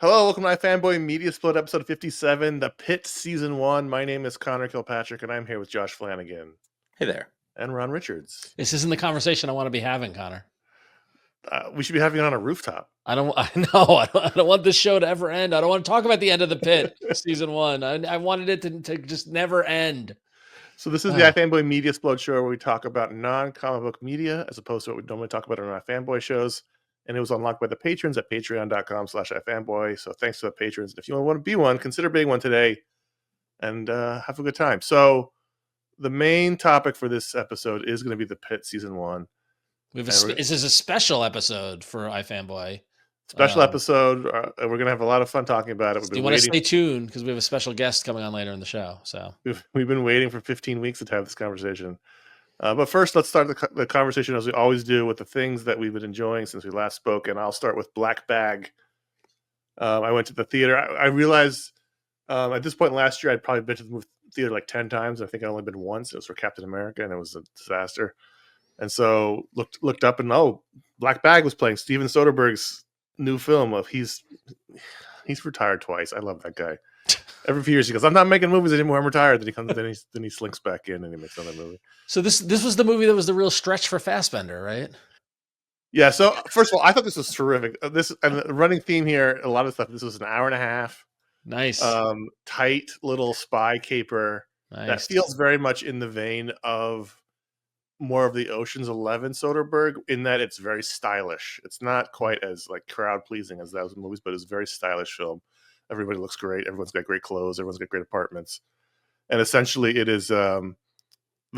Hello, welcome to iFanboy Mediasplode episode 57, the Pitt season 1. My name is Conor Kilpatrick, and I'm here with Josh Flanagan Hey there. and Ron Richards. This isn't the conversation I want to be having, Connor. We should be having it on a rooftop. I don't want this show to ever end. I don't want to talk about the end of the Pitt season 1. I wanted it to just never end. So this is the iFanboy Mediasplode show where we talk about non-comic book media as opposed to what we normally talk about on our iFanboy shows. And it was unlocked by the patrons at patreon.com/iFanboy. So thanks to the patrons. And if you want to be one, consider being one today and have a good time. So the main topic for this episode is going to be the Pitt season 1. This is a special episode for iFanboy. Special episode. We're going to have a lot of fun talking about it. Do you want to stay tuned because we have a special guest coming on later in the show. So we've been waiting for 15 weeks to have this conversation. But first, let's start the conversation as we always do with the things that we've been enjoying since we last spoke. And I'll start with Black Bag. I went to the theater. I realized at this point last year, I'd probably been to the movie theater like 10 times. I think I'd only been once. It was for Captain America, and it was a disaster. And so looked up, and Black Bag was playing Steven Soderbergh's new film. He's retired twice. I love that guy. Every few years he goes, I'm not making movies anymore, I'm retired. Then he comes, then he slinks back in and he makes another movie. So this was the movie that was the real stretch for Fassbender, right? Yeah. So first of all, I thought this was terrific. This and the running theme here, a lot of stuff. This was an hour and a half. Nice. Tight little spy caper that feels very much in the vein of more of the Ocean's 11 Soderbergh, in that it's very stylish. It's not quite as like crowd pleasing as those movies, but it's a very stylish film. Everybody looks great. Everyone's got great clothes. Everyone's got great apartments. And essentially it is the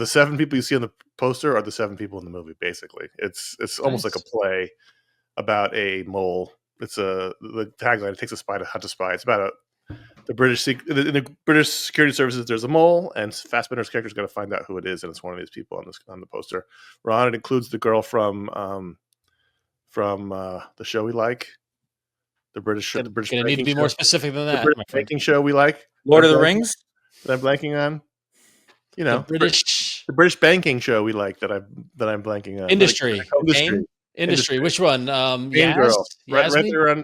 7 people you see on the poster are the 7 people in the movie, basically. It's almost like a play about a mole. It's the tagline, it takes a spy to hunt a spy. It's about in the British security services, there's a mole, and Fassbender's character's got to find out who it is, and it's one of these people on the poster. Ron, it includes the girl from the show we like. The British gonna need to be more specific than that. The British banking show we like. Lord of the Rings? That I'm blanking on. You know, the British banking show we like that I'm blanking on. Industry. Industry. Which one? Yaz? Girl. Right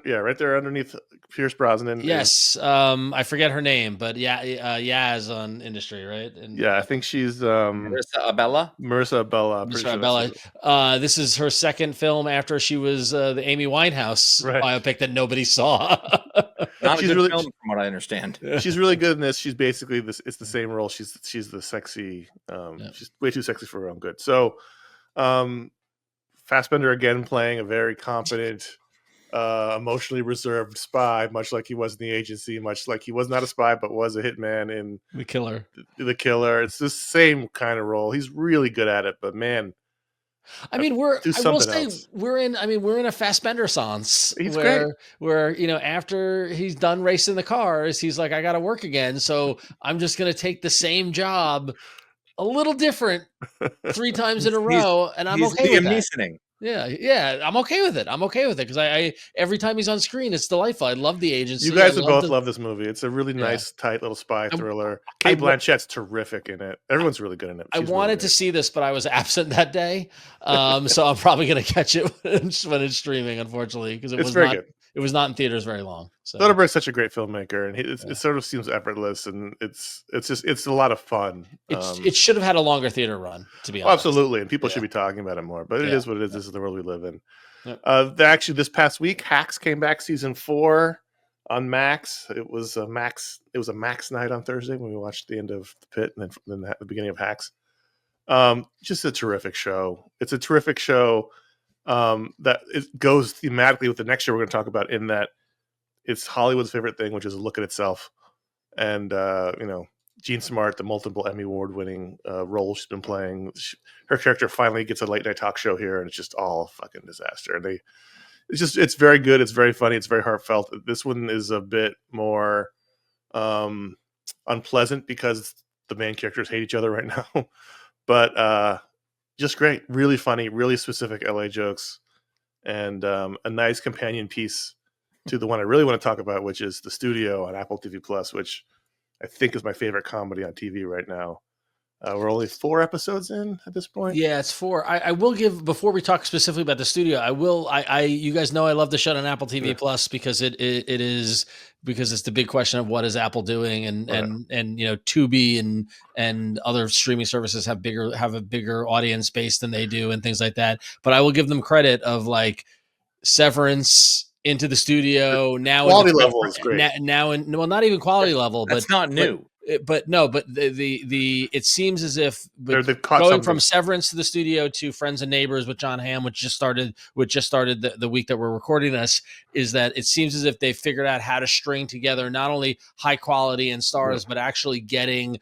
there, right there underneath Pierce Brosnan. Yes. I forget her name, but Yaz on Industry, right? And yeah, I think she's Marissa Abella. This is her second film after she was the Amy Winehouse biopic that nobody saw. Not a good film, from what I understand. She's really good in this. She's basically this. It's the same role. She's the sexy. She's way too sexy for her own good. So, Fassbender again playing a very competent, emotionally reserved spy, much like he was in The Agency, much like he was not a spy but was a hitman in The Killer. The Killer. It's the same kind of role. He's really good at it, but man, I mean, we're in a Fassbender sans where after he's done racing the cars, he's like, I got to work again, so I'm just gonna take the same job, a little different, 3 times in a row, and I'm okay with that. Yeah, I'm okay with it. Because I every time he's on screen, it's delightful. I love The Agency. You guys would both love this movie. It's a really nice, tight little spy thriller. Cate Blanchett's terrific in it. Everyone's really good in it. I wanted to see this, but I was absent that day, so I'm probably going to catch it when it's streaming, unfortunately, because it was not in theaters very long. So. Soderbergh's such a great filmmaker, and it sort of seems effortless, and it's a lot of fun. It should have had a longer theater run, to be honest. Absolutely, and people should be talking about it more. But it is what it is. This is the world we live in. Actually, this past week, Hacks came back season 4 on Max. It was a Max night on Thursday when we watched the end of the Pitt and then the beginning of Hacks. Just a terrific show. It's a terrific show. That it goes thematically with the next show we're going to talk about, in that it's Hollywood's favorite thing, which is a look at itself. And Jean Smart, the multiple Emmy Award winning role she's been playing, her character finally gets a late night talk show here, and it's just all a fucking disaster. And it's very good. It's very funny. It's very heartfelt. This one is a bit more unpleasant because the main characters hate each other right now, but just great, really funny, really specific LA jokes, and a nice companion piece to the one I really want to talk about, which is The Studio on Apple TV Plus, which I think is my favorite comedy on TV right now. We're only 4 episodes in at this point. Yeah, it's 4. I will give, before we talk specifically about the studio, you guys know I love the show on Apple TV Plus because it is, because it's the big question of what is Apple doing, and Tubi and other streaming services have a bigger audience base than they do and things like that. But I will give them credit of like Severance, Into the Studio, now quality level is great. Well, not even quality level, but it's not new. But it seems as if they've caught going something. from Severance to the studio to Friends and Neighbors with John Hamm, which just started the week that we're recording this, is that it seems as if they figured out how to string together not only high quality and stars, but actually getting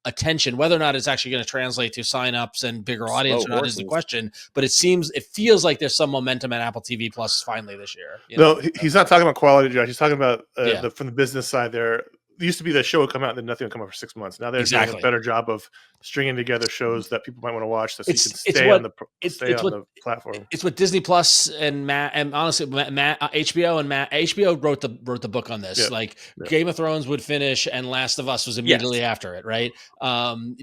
attention. Whether or not it's actually going to translate to signups and bigger audience or not is the question, but it feels like there's some momentum at Apple TV Plus finally this year. No, he's not talking about quality, Josh. He's talking about from the business side there. It used to be the show would come out and then nothing would come out for 6 months. Now they're doing a better job of stringing together shows that people might want to watch, so you can stay on the platform. It's what Disney Plus and honestly HBO and HBO wrote the book on this. Game of Thrones would finish and Last of Us was immediately after it, right?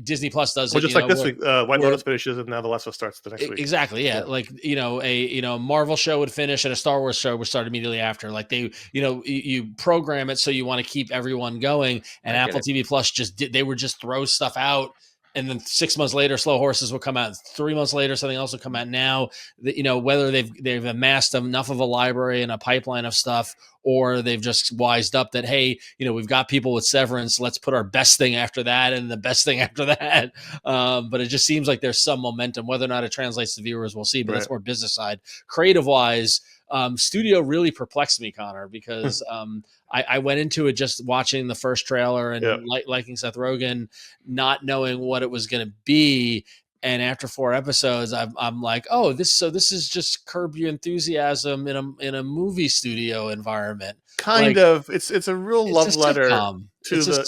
Disney Plus does it. Just like this week, White Lotus finishes and now The Last of Us starts the next week. Exactly, yeah. Like a Marvel show would finish and a Star Wars show would start immediately after. Like you program it so you want to keep everyone going, and Apple TV Plus they would just throw stuff out, and then 6 months later Slow Horses will come out, 3 months later something else will come out. Now whether they've amassed enough of a library and a pipeline of stuff, or they've just wised up that, hey, we've got people with Severance, let's put our best thing after that and the best thing after that. But it just seems like there's some momentum. Whether or not it translates to viewers, we'll see, but that's more business side. Creative wise, studio really perplexed me, Connor, because I went into it just watching the first trailer and liking Seth Rogen, not knowing what it was going to be. And after 4 episodes, I'm like, oh, this is just Curb Your Enthusiasm in a movie studio environment. Kind of. It's a real love letter to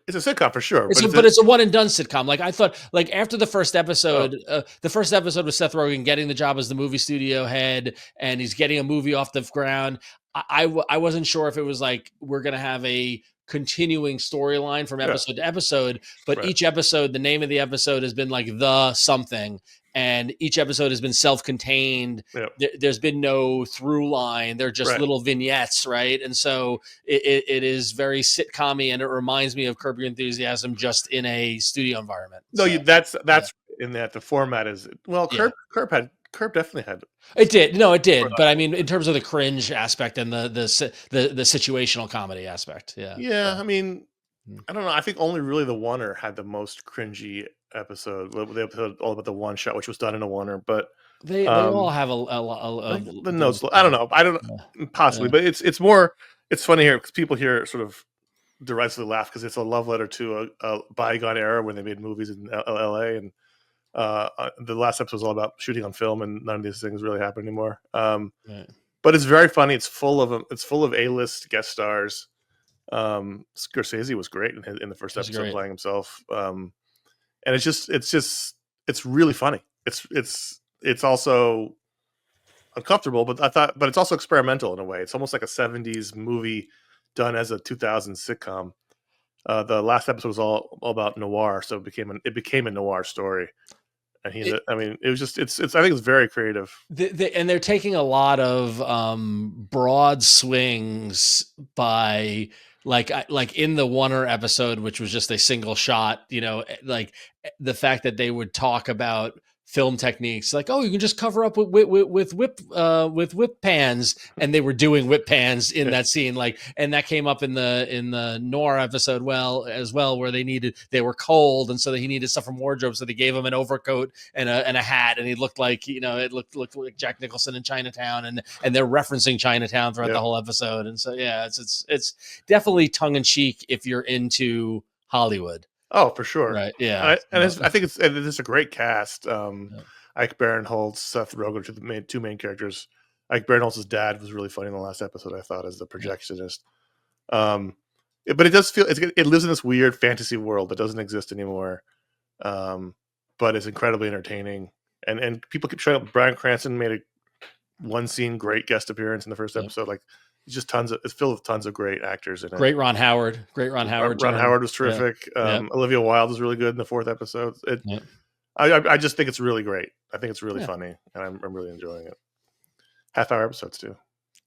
It's a sitcom for sure, but it's a one and done sitcom. Like I thought, like after the first episode, the first episode was Seth Rogen getting the job as the movie studio head, and he's getting a movie off the ground. I wasn't sure if it was like we're gonna have a continuing storyline from episode to episode, but each episode, the name of the episode has been like the something. And each episode has been self-contained. There's been no through line. They're just little vignettes, right? And so it is very sitcom-y, and it reminds me of Curb Your Enthusiasm just in a studio environment. No, that's in that the format is Curb definitely had. It did. No, it did. But I mean, in terms of the cringe aspect and the situational comedy aspect, yeah. I mean, I don't know. I think only really the Oneer had the most cringy episode. The episode all about the one shot, which was done in a Oneer, but they all have the notes. I don't know. Possibly, but it's more. It's funny here because people here sort of derisively laugh because it's a love letter to a bygone era when they made movies in L.A. and the last episode was all about shooting on film, and none of these things really happen anymore. But it's very funny. It's full of A-list guest stars. Scorsese was great in the first episode playing himself. And it's really funny. It's also uncomfortable, but it's also experimental in a way. It's almost like a 70s movie done as a 2000s sitcom. The last episode was all about noir, so it became a noir story. And I think it's very creative. And they're taking a lot of broad swings by like in the Oneer episode, which was just a single shot, like the fact that they would talk about film techniques, like, oh, you can just cover up with whip pans, and they were doing whip pans in that scene, like, and that came up in the Noir episode as well, where they were cold, and so he needed stuff from wardrobe, so they gave him an overcoat and a hat, and he looked like it looked like Jack Nicholson in Chinatown, and they're referencing Chinatown throughout the whole episode, and so it's definitely tongue in cheek if you're into Hollywood. Oh, for sure. Right. Yeah. I think it's a great cast. Ike Barinholtz, Seth Rogen are the two main characters. Ike Barinholtz's dad was really funny in the last episode, I thought, as the projectionist. But it does feel it lives in this weird fantasy world that doesn't exist anymore. But it's incredibly entertaining. And people keep showing up. Bryan Cranston made a one scene great guest appearance in the first episode. Like, just it's filled with tons of great actors in it. Great Ron Howard. Ron Howard was terrific. Olivia Wilde was really good in the 4th episode. I just think it's really great. I think it's really funny, and I'm really enjoying it. Half-hour episodes too.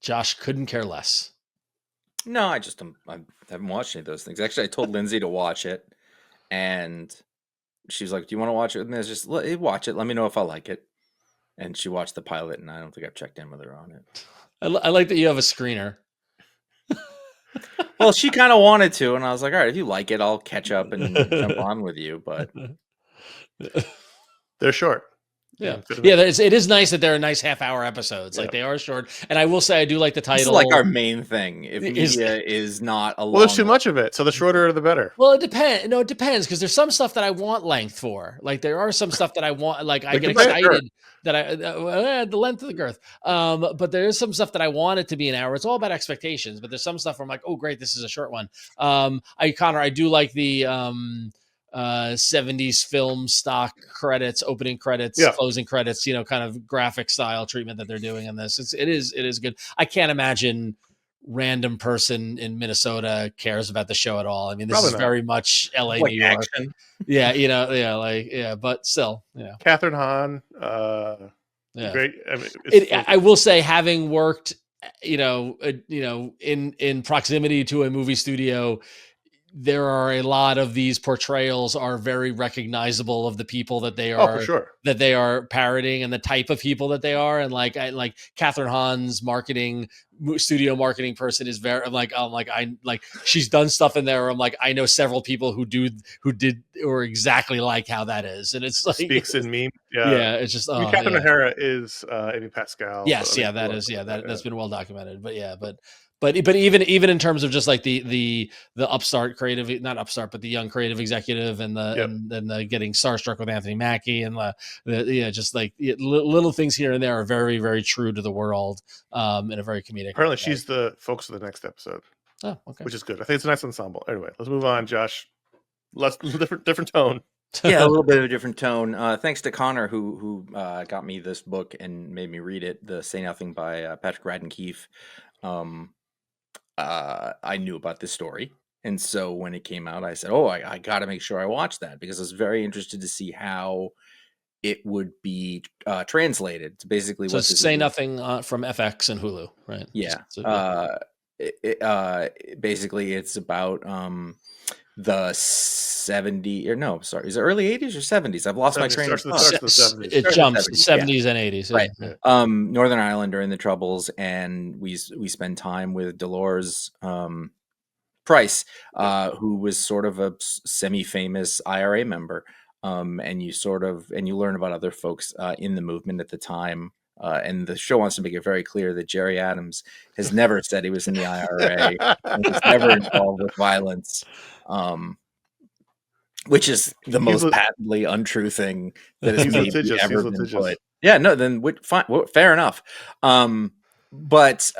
Josh couldn't care less. No, I haven't watched any of those things. Actually, I told Lindsay to watch it, and she was like, "Do you want to watch it?" And I was just watch it. Let me know if I like it. And she watched the pilot, and I don't think I've checked in with her on it. I like that you have a screener. Well, she kind of wanted to, and I was like, all right, if you like it, I'll catch up and jump on with you. But they're short. It is nice that they're nice half-hour episodes. Like they are short, and I will say I do like the title. This is like our main thing. If media is not a well, there's too much of it, so the shorter the better. Well, it depends. No, it depends because there's some stuff that I want length for. Like there are some stuff that I want. Like I get excited that the length of the girth. But there is some stuff that I want it to be an hour. It's all about expectations. But there's some stuff where I'm like, oh great, this is a short one. Connor, I do like the 70s film stock credits, opening credits, closing credits, kind of graphic style treatment that they're doing in this. It is good. I can't imagine random person in Minnesota cares about the show at all. I mean, this is very much LA, New York. Action. But still, Catherine Hahn, great. I mean, I will say, having worked, in proximity to a movie studio, there are a lot of these portrayals are very recognizable of the people that they are, that they are parroting and the type of people that they are. And like Catherine Hahn's studio marketing person is very, she's done stuff in there. I'm like, I know several people who did or exactly like how that is. And it's like, speaks in meme. It's just, Catherine O'Hara is Amy Pascal. Yes. That's been well documented, but even in terms of just like the upstart creative, not upstart, but the young creative executive and the getting starstruck with Anthony Mackie and little things here and there are very, very true to the world in a very comedic. Apparently she's the focus of the next episode. Oh, okay. Which is good. I think it's a nice ensemble. Anyway, let's move on, Josh. Different tone. Yeah, a little bit of a different tone. Thanks to Connor who got me this book and made me read it, The Say Nothing by Patrick Radden Keefe. I knew about this story, and so when it came out, I said, I got to make sure I watch that because I was very interested to see how it would be translated. It's basically so Say Nothing from FX and Hulu, right? Yeah. Basically, it's about the 70s or no, sorry, is it early 80s or 70s? I've lost my train of thought. It jumps 70s and 80s, right? Northern Ireland during the Troubles, and we spend time with Dolores Price, who was sort of a semi-famous IRA member, and you learn about other folks in the movement at the time. And the show wants to make it very clear that Jerry Adams has never said he was in the IRA and was never involved with violence, which is the most patently untrue thing that has maybe ever been put. Yeah, no, then fine, fair enough. But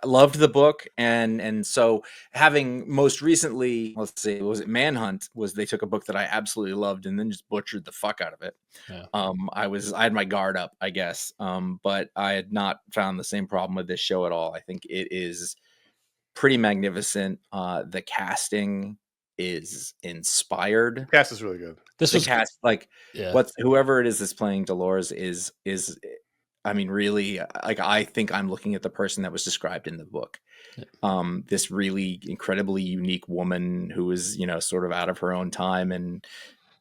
loved the book, and so having most recently, let's see, was it Manhunt? They took a book that I absolutely loved and then just butchered the fuck out of it. Yeah. I had my guard up, I guess, but I had not found the same problem with this show at all. I think it is pretty magnificent. The casting is inspired. The cast is really good. Whoever it is that's playing Dolores is. I mean, really, I think I'm looking at the person that was described in the book. This really incredibly unique woman who is, sort of out of her own time, and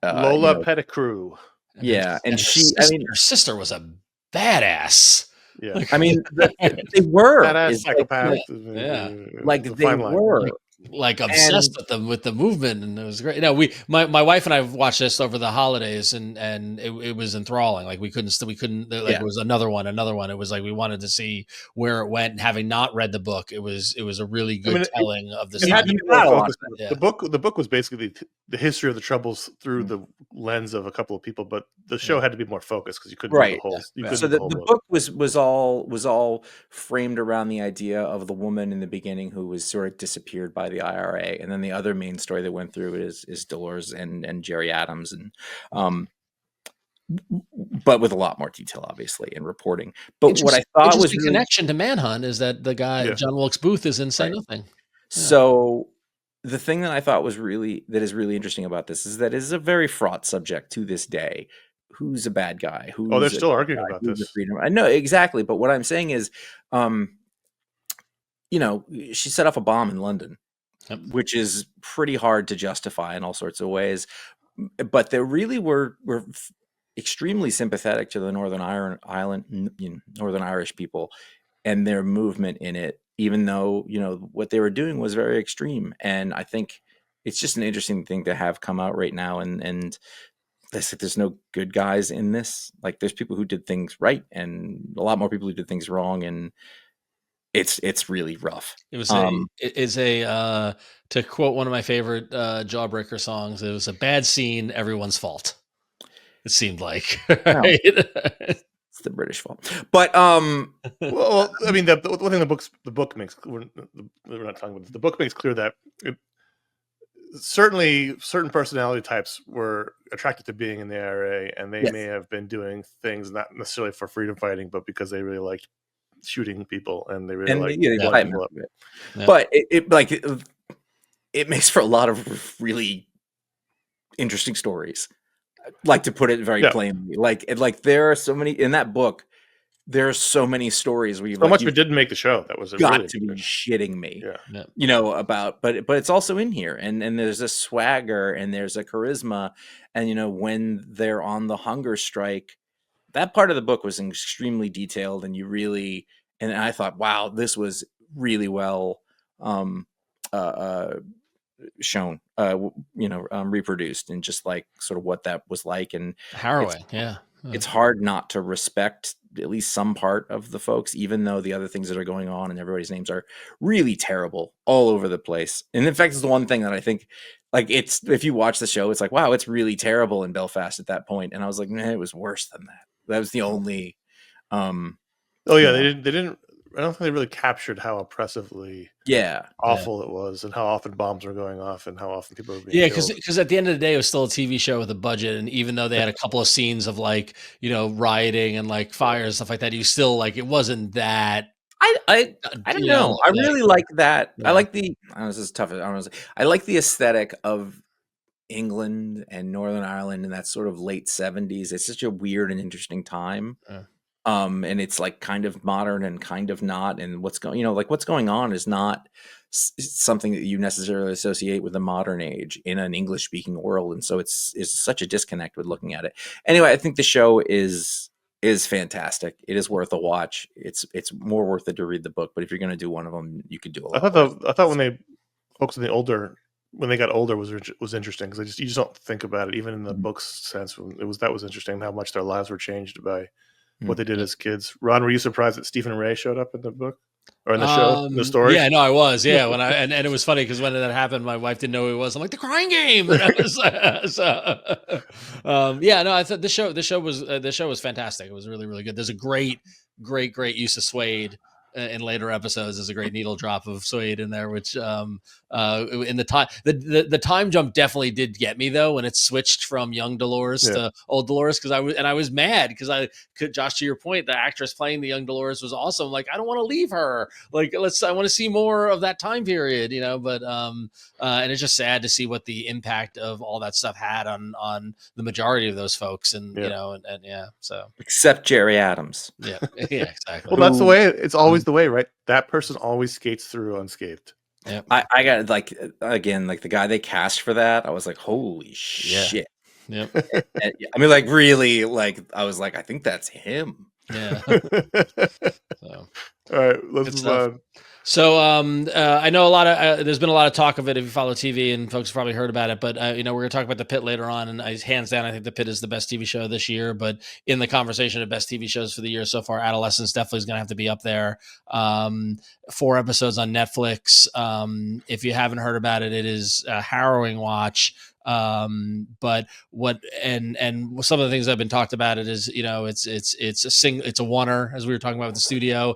Lola Pettigrew. Yeah, and her sister was a badass. Yeah, I mean, they were badass psychopath. They were. Like obsessed with the movement, and it was great. My wife and I watched this over the holidays, and it was enthralling. Like we couldn't. It was another one. It was like we wanted to see where it went. And having not read the book, it was a really good telling of the story. The book was basically the history of the Troubles through the lens of a couple of people, but the show had to be more focused because you couldn't do the whole. So the book was all framed around the idea of the woman in the beginning who was sort of disappeared by the IRA, and then the other main story that went through is Dolores and Jerry Adams, and but with a lot more detail, obviously, and reporting. But what I thought was the connection to Manhunt is that the guy John Wilkes Booth is in Say Nothing. Yeah. So the thing that I thought is really interesting about this is that it is a very fraught subject to this day. Who's a bad guy? They're still arguing about this. I know exactly, but what I'm saying is, she set off a bomb in London, which is pretty hard to justify in all sorts of ways. But they really were extremely sympathetic to the Northern Irish people and their movement in it, even though, what they were doing was very extreme. And I think it's just an interesting thing to have come out right now. And there's no good guys in this. Like, there's people who did things right and a lot more people who did things wrong. And it's really rough. It was to quote one of my favorite Jawbreaker songs, it was a bad scene, everyone's fault. It seemed like. Right? It's the British fault. But well, I mean, the one thing the book makes, we're not talking about this, the book makes clear that certainly certain personality types were attracted to being in the IRA, and they may have been doing things not necessarily for freedom fighting, but because they really liked shooting people and they really like people up. Yeah. But it makes for a lot of really interesting stories, like, to put it very plainly. Like there are so many in that book. There are so many stories where much we didn't make the show. That was got to be shitting me. About, but it's also in here, and there's a swagger and there's a charisma, and when they're on the hunger strike, that part of the book was extremely detailed, and and I thought, wow, this was really well shown, reproduced, and just like sort of what that was like, and harrowing. It's hard not to respect at least some part of the folks, even though the other things that are going on and everybody's names are really terrible all over the place. And in fact, it's the one thing that I think, like, it's, if you watch the show, it's like, wow, it's really terrible in Belfast at that point. And I was like, nah, it was worse than that. That was the only. They didn't. I don't think they really captured how oppressively awful it was, and how often bombs were going off, and how often people were being killed. Because at the end of the day, it was still a TV show with a budget, and even though they had a couple of scenes of rioting and like fire and stuff like that, you still it wasn't that. I don't know. I really like that. Yeah. I like the. This is tough. I like the aesthetic of England and Northern Ireland in that sort of late 70s. It's such a weird and interesting time. Yeah. And it's like kind of modern and kind of not, and what's going on is not something that you necessarily associate with the modern age in an English speaking world. And so it's such a disconnect with looking at it. Anyway, I think the show is fantastic. It is worth a watch. It's more worth it to read the book, but if you're going to do one of them, you could do a lot. I thought when they got older was interesting, because you just don't think about it, even in the book's sense. That was interesting how much their lives were changed by what they did as kids. Ron, were you surprised that Stephen Ray showed up in the book or in the show, in the story? Yeah, no, I was. Yeah, when and it was funny because when that happened, my wife didn't know who he was. I'm like, The Crying Game. And I was, I thought the show was fantastic. It was really, really good. There's a great use of Suede in later episodes. There's a great needle drop of Suede in there, which in the time the time jump definitely did get me, though, when it switched from young Dolores to old Dolores, because I was mad because Josh, to your point, the actress playing the young Dolores was awesome. Like, I don't want to leave her. Like, I want to see more of that time period, but and it's just sad to see what the impact of all that stuff had on the majority of those folks, and so except Jerry Adams. Yeah, exactly. Well, that's the way it's always the way, right? That person always skates through unscathed. Yeah, I got the guy they cast for that. I was like, holy shit. Yeah. I mean, really, I was like, I think that's him. Yeah. All right, let's move on. So I know there's been a lot of talk of it if you follow TV, and folks have probably heard about it, but we're going to talk about The Pitt later on, and hands down, I think The Pitt is the best TV show this year. But in the conversation of best TV shows for the year so far, Adolescence definitely is going to have to be up there. 4 episodes on Netflix. If you haven't heard about it, it is a harrowing watch. But what and some of the things that have been talked about it is, it's a oneer, as we were talking about with the studio,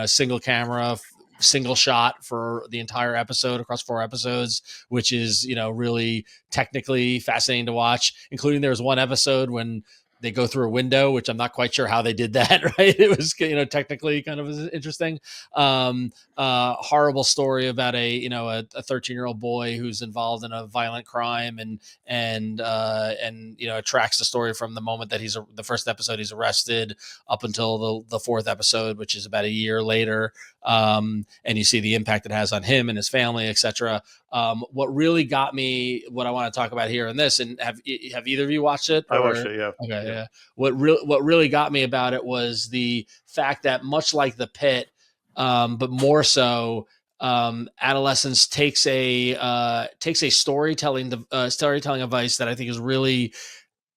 single camera, single shot for the entire episode across 4 episodes, which is really technically fascinating to watch, including there was one episode when they go through a window, which I'm not quite sure how they did that. Right. It was, technically kind of interesting. Horrible story about a 13-year-old boy who's involved in a violent crime and it tracks the story from the moment that the first episode he's arrested up until the fourth episode, which is about a year later. And you see the impact it has on him and his family, etc. What really got me, what I want to talk about here in this, and have either of you watched it? I watched it, yeah. Okay, yeah. What really got me about it was the fact that, much like the Pitt, but more so, Adolescence takes a storytelling device that I think is really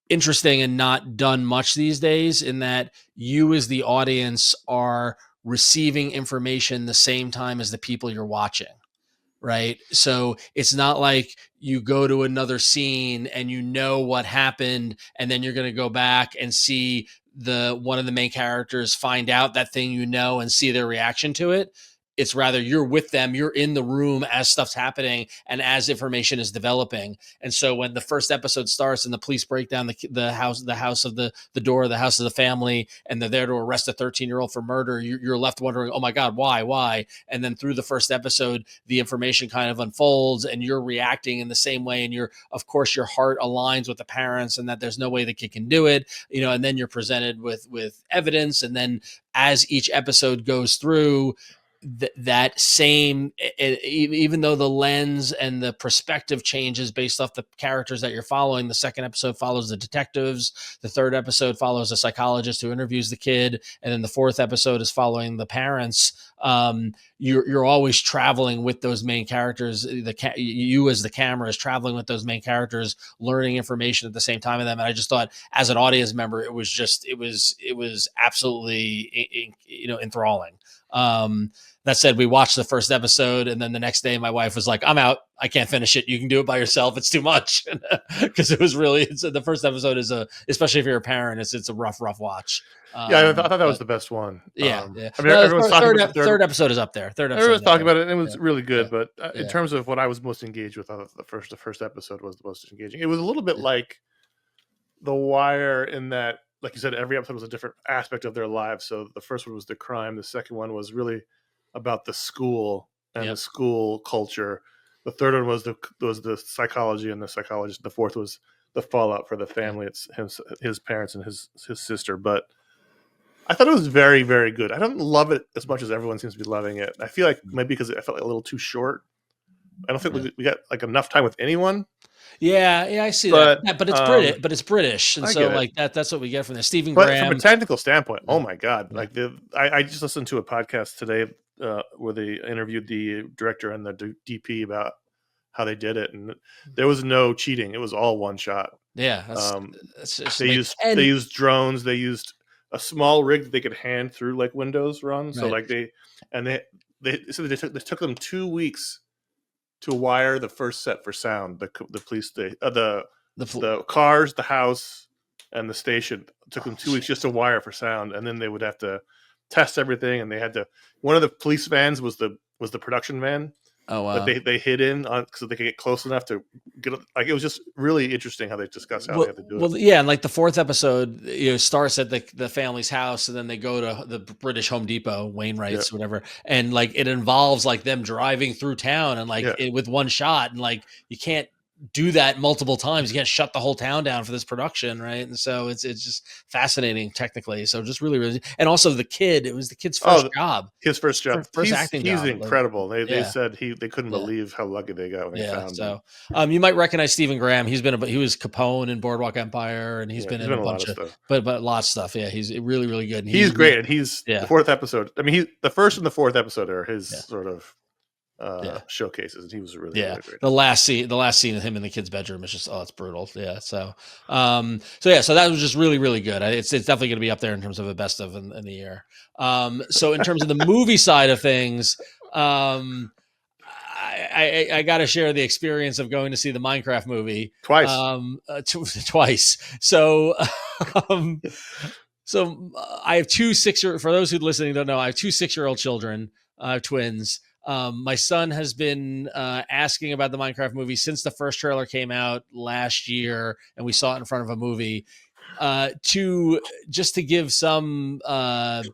interesting and not done much these days, in that you as the audience are receiving information the same time as the people you're watching. Right. So it's not like you go to another scene and what happened, and then you're going to go back and see one of the main characters find out that thing, and see their reaction to it. It's rather you're with them, you're in the room as stuff's happening and as information is developing. And so when the first episode starts and the police break down the house of the door of the house of the family, and they're there to arrest a 13-year-old for murder, you're left wondering, oh my God, why? And then through the first episode, the information kind of unfolds and you're reacting in the same way. And of course, your heart aligns with the parents and that there's no way the kid can do it, and then you're presented with evidence. And then as each episode goes through, that same, even though the lens and the perspective changes based off the characters that you're following, the second episode follows the detectives, the third episode follows a psychologist who interviews the kid, and then the fourth episode is following the parents. You're always traveling with those main characters. You as the camera is traveling with those main characters, learning information at the same time of them. And I just thought, as an audience member, it was absolutely enthralling. That said, we watched the first episode, and then the next day my wife was like, I'm out. I can't finish it. You can do it by yourself. It's too much. Because it was really, the first episode is especially if you're a parent, it's a rough watch. I thought that was the best one. Yeah. I mean, everyone's talking about the third episode is up there. Everyone's talking about it, and it was really good. But in terms of what I was most engaged with, I thought the first episode was the most engaging. It was a little bit like The Wire in that, like you said, every episode was a different aspect of their lives. So the first one was the crime. The second one was really about the school and the school culture. The third one was the psychology and the psychologist. The fourth was the fallout for the family. It's his parents and his sister. But I thought it was very, very good. I don't love it as much as everyone seems to be loving it. I feel like maybe because I felt like a little too short. I don't think we got like enough time with anyone. Yeah, I see that. Yeah, but it's British, and so like that's what we get from this. Stephen Graham. But from a technical standpoint, oh my God! Like I just listened to a podcast today where they interviewed the director and the DP about how they did it, and there was no cheating. It was all one shot. Yeah, they used drones. They used a small rig that they could hand through like Windows run. So like they took them 2 weeks to wire the first set for sound. The police, the cars, the house, and the station. It took them 2 weeks just to wire for sound, and then they would have to test everything. And they had to. One of the police vans was the production van. Oh wow! That they hid in on so they could get close enough to get. Like it was just really interesting how they discussed how they had to do it. Well, yeah, and like the fourth episode, starts at the family's house, and then they go to the British Home Depot, Wainwright's, whatever, and like it involves like them driving through town and like with one shot, and like you can't do that multiple times. You can't shut the whole town down for this production, right? And so it's just fascinating technically. So just really, and also the kid. It was the kid's first job. His first job. First acting job. He's incredible. They said they couldn't believe how lucky they got when they found him. You might recognize Stephen Graham. He was Capone in Boardwalk Empire, and he's been in a bunch of stuff. But a lot of stuff. Yeah, he's really, really good. And he's great. And he's the fourth episode. I mean, the first and the fourth episode are his sort of showcases, and he was really great. The last scene of him in the kid's bedroom is just it's brutal. So that was just really, really good. It's definitely going to be up there in terms of the best of in the year. So in terms of the movie side of things, I got to share the experience of going to see the Minecraft movie twice. Twice. So I have two 6-year. For those who listening don't know, I have two 6-year-old children. I have twins. My son has been asking about the Minecraft movie since the first trailer came out last year, and we saw it in front of a movie. to give some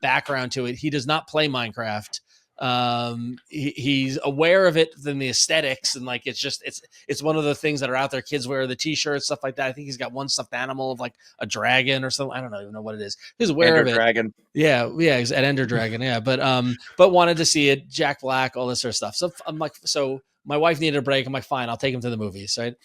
background to it, he does not play Minecraft. He's aware of it than the aesthetics, and like it's one of the things that are out there. Kids wear the t-shirts, stuff like that. I think he's got one stuffed animal of like a dragon or something. I don't even know what it is. He's aware of it. Dragon. Yeah, he's an Ender Dragon. Yeah, but wanted to see it. Jack Black, all this sort of stuff. So I'm like, so my wife needed a break. I'm like, fine, I'll take him to the movies. Right.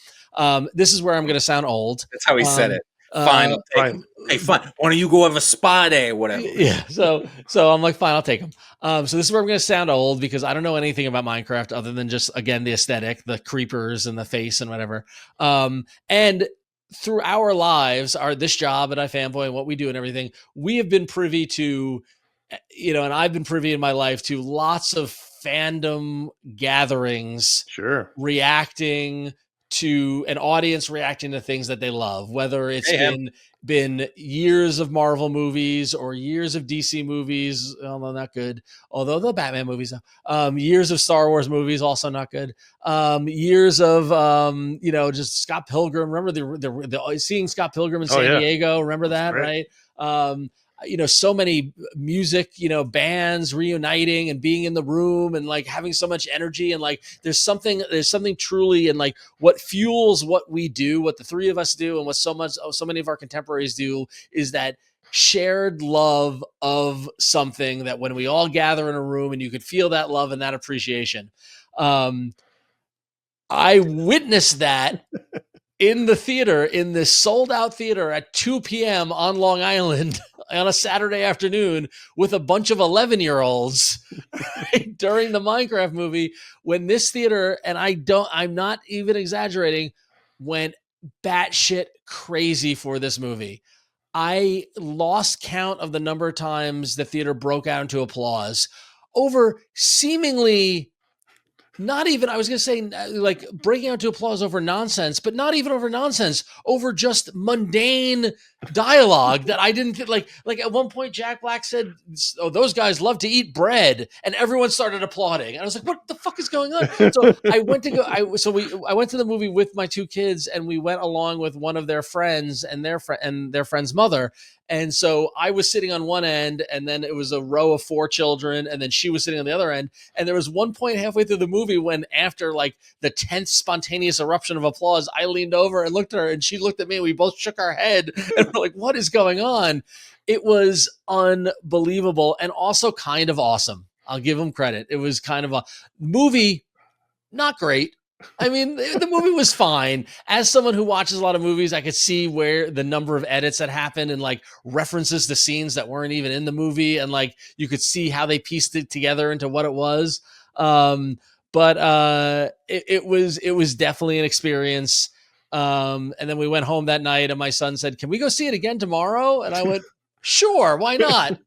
This is where I'm going to sound old. That's how he said it. Fine, fine. Hey, fine. Why don't you go have a spa day or whatever? Yeah. So I'm like, fine, I'll take him. So this is where I'm going to sound old because I don't know anything about Minecraft other than just, again, the aesthetic, the creepers and the face and whatever. And through our lives, this job at iFanboy and what we do and everything, we have been privy to, and I've been privy in my life to lots of fandom gatherings, reacting to an audience, reacting to things that they love, whether it's been years of Marvel movies or years of DC movies, although not good, although the Batman movies, years of Star Wars movies, also not good, years of, just Scott Pilgrim. Remember the seeing Scott Pilgrim in San Diego? Remember that, right? So many music, bands reuniting and being in the room and like having so much energy. And like, there's something truly, and like what fuels what we do, what the three of us do, and what so many of our contemporaries do is that shared love of something that when we all gather in a room and you could feel that love and that appreciation. I witnessed that in the theater, in this sold out theater at 2 p.m. on Long Island on a Saturday afternoon with a bunch of 11-year-olds during the Minecraft movie, when this theater, and I'm not even exaggerating, went batshit crazy for this movie. I lost count of the number of times the theater broke out into applause over seemingly not even, I was going to say, like breaking out to applause over nonsense, but not even over nonsense, over just mundane dialogue that I didn't get. Like at one point, Jack Black said, "Oh, those guys love to eat bread," and everyone started applauding. And I was like, "What the fuck is going on?" So I went to the movie with my two kids, and we went along with one of their friends and their friend's mother. And so I was sitting on one end, and then it was a row of 4 children, and then she was sitting on the other end. And there was one point halfway through the movie when, after like the 10th spontaneous eruption of applause, I leaned over and looked at her, and she looked at me, and we both shook our head, and we're like, "What is going on?" It was unbelievable and also kind of awesome. I'll give them credit. It was kind of a movie, not great. I mean, the movie was fine. As someone who watches a lot of movies, I could see where the number of edits that happened and like references to scenes that weren't even in the movie. And like, you could see how they pieced it together into what it was. But it was definitely an experience. And then we went home that night and my son said, "Can we go see it again tomorrow?" And I went, "Sure, why not?"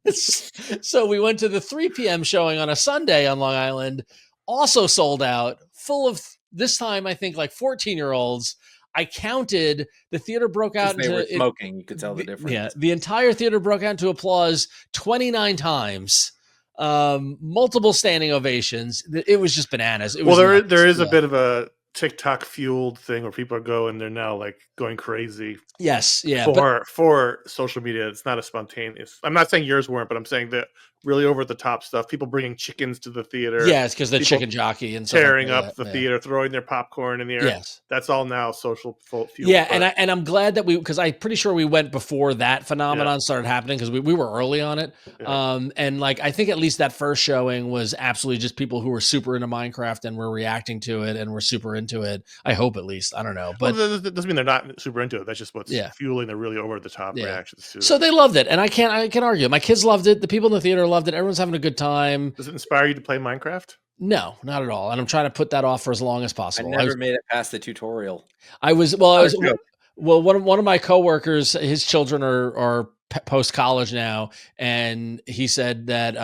So we went to the 3 p.m. showing on a Sunday on Long Island, also sold out, full of, this time, I think like 14-year-olds. I counted, the theater broke out into, they were smoking. You could tell the difference. Yeah, the entire theater broke out into applause 29 times. Multiple standing ovations. It was just bananas. It was there is a bit of a TikTok fueled thing where people are going, they're now like going crazy. Yes, yeah. For social media, it's not a spontaneous. I'm not saying yours weren't, but I'm saying that really over the top stuff. People bringing chickens to the theater. Yeah, it's because the chicken jockey and tearing up the theater, throwing their popcorn in the air. Yes, that's all now social fuel. Yeah, and I'm glad that because I'm pretty sure we went before that phenomenon started happening because we were early on it. Yeah. And like I think at least that first showing was absolutely just people who were super into Minecraft and were reacting to it and were super into it. I hope at least. I don't know, but that doesn't mean they're not super into it. That's just what's fueling the really over the top reactions to So they loved it, and I can't argue. My kids loved it. The people in the theater loved it. Everyone's having a good time. Does it inspire you to play Minecraft? No, not at all. And I'm trying to put that off for as long as possible. I never made it past the tutorial. One of my coworkers, his children are post college now, and he said that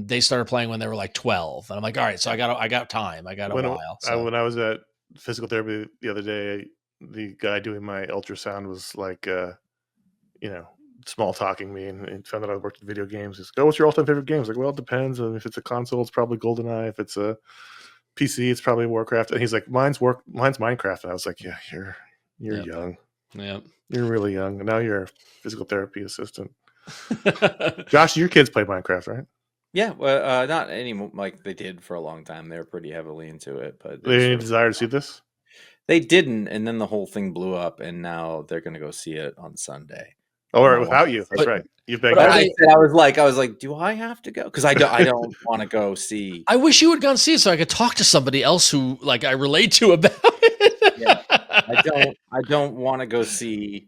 they started playing when they were like 12. And I'm like, all right, so I got time. I got a while. So. When I was at physical therapy the other day, the guy doing my ultrasound was like, small talking me and found out I worked in video games. He's like, "Oh, what's your all-time favorite game?" I was like, "Well, it depends. If it's a console, it's probably GoldenEye. If it's a PC, it's probably Warcraft." And he's like, mine's Minecraft. And I was like, "Yeah, you're young." Yeah. You're really young. Now you're a physical therapy assistant. Josh, your kids play Minecraft, right? Yeah, well, not anymore. Like they did for a long time. They were pretty heavily into it, but they didn't desire to see this. They didn't, and then the whole thing blew up, and now they're going to go see it on Sunday. All right, without you. That's right. You've been. I was like, do I have to go? Because I don't want to go see. I wish you would gone see it so I could talk to somebody else who I relate to about it. Yeah, I don't want to go see.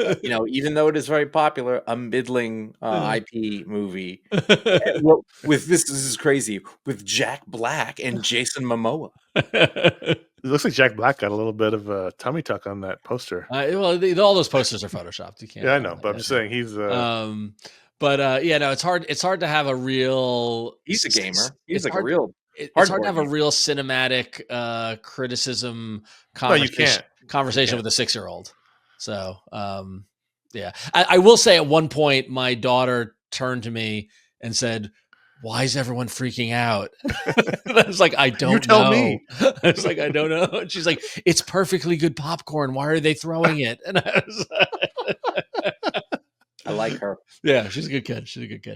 Even though it is very popular, a middling IP movie with this is crazy with Jack Black and Jason Momoa. It looks like Jack Black got a little bit of a tummy tuck on that poster. All those posters are photoshopped. You can't. Yeah, I know, but I'm just saying he's. It's hard. It's hard to have a real. He's a gamer. He's like hard, a real. It's hard to have a real cinematic criticism conversation with a 6-year-old. So, I will say at one point my daughter turned to me and said, "Why is everyone freaking out?" I was like, "I don't know." You tell me. I was like, "I don't know." And she's like, "It's perfectly good popcorn. Why are they throwing it?" And I was I like her. Yeah, she's a good kid.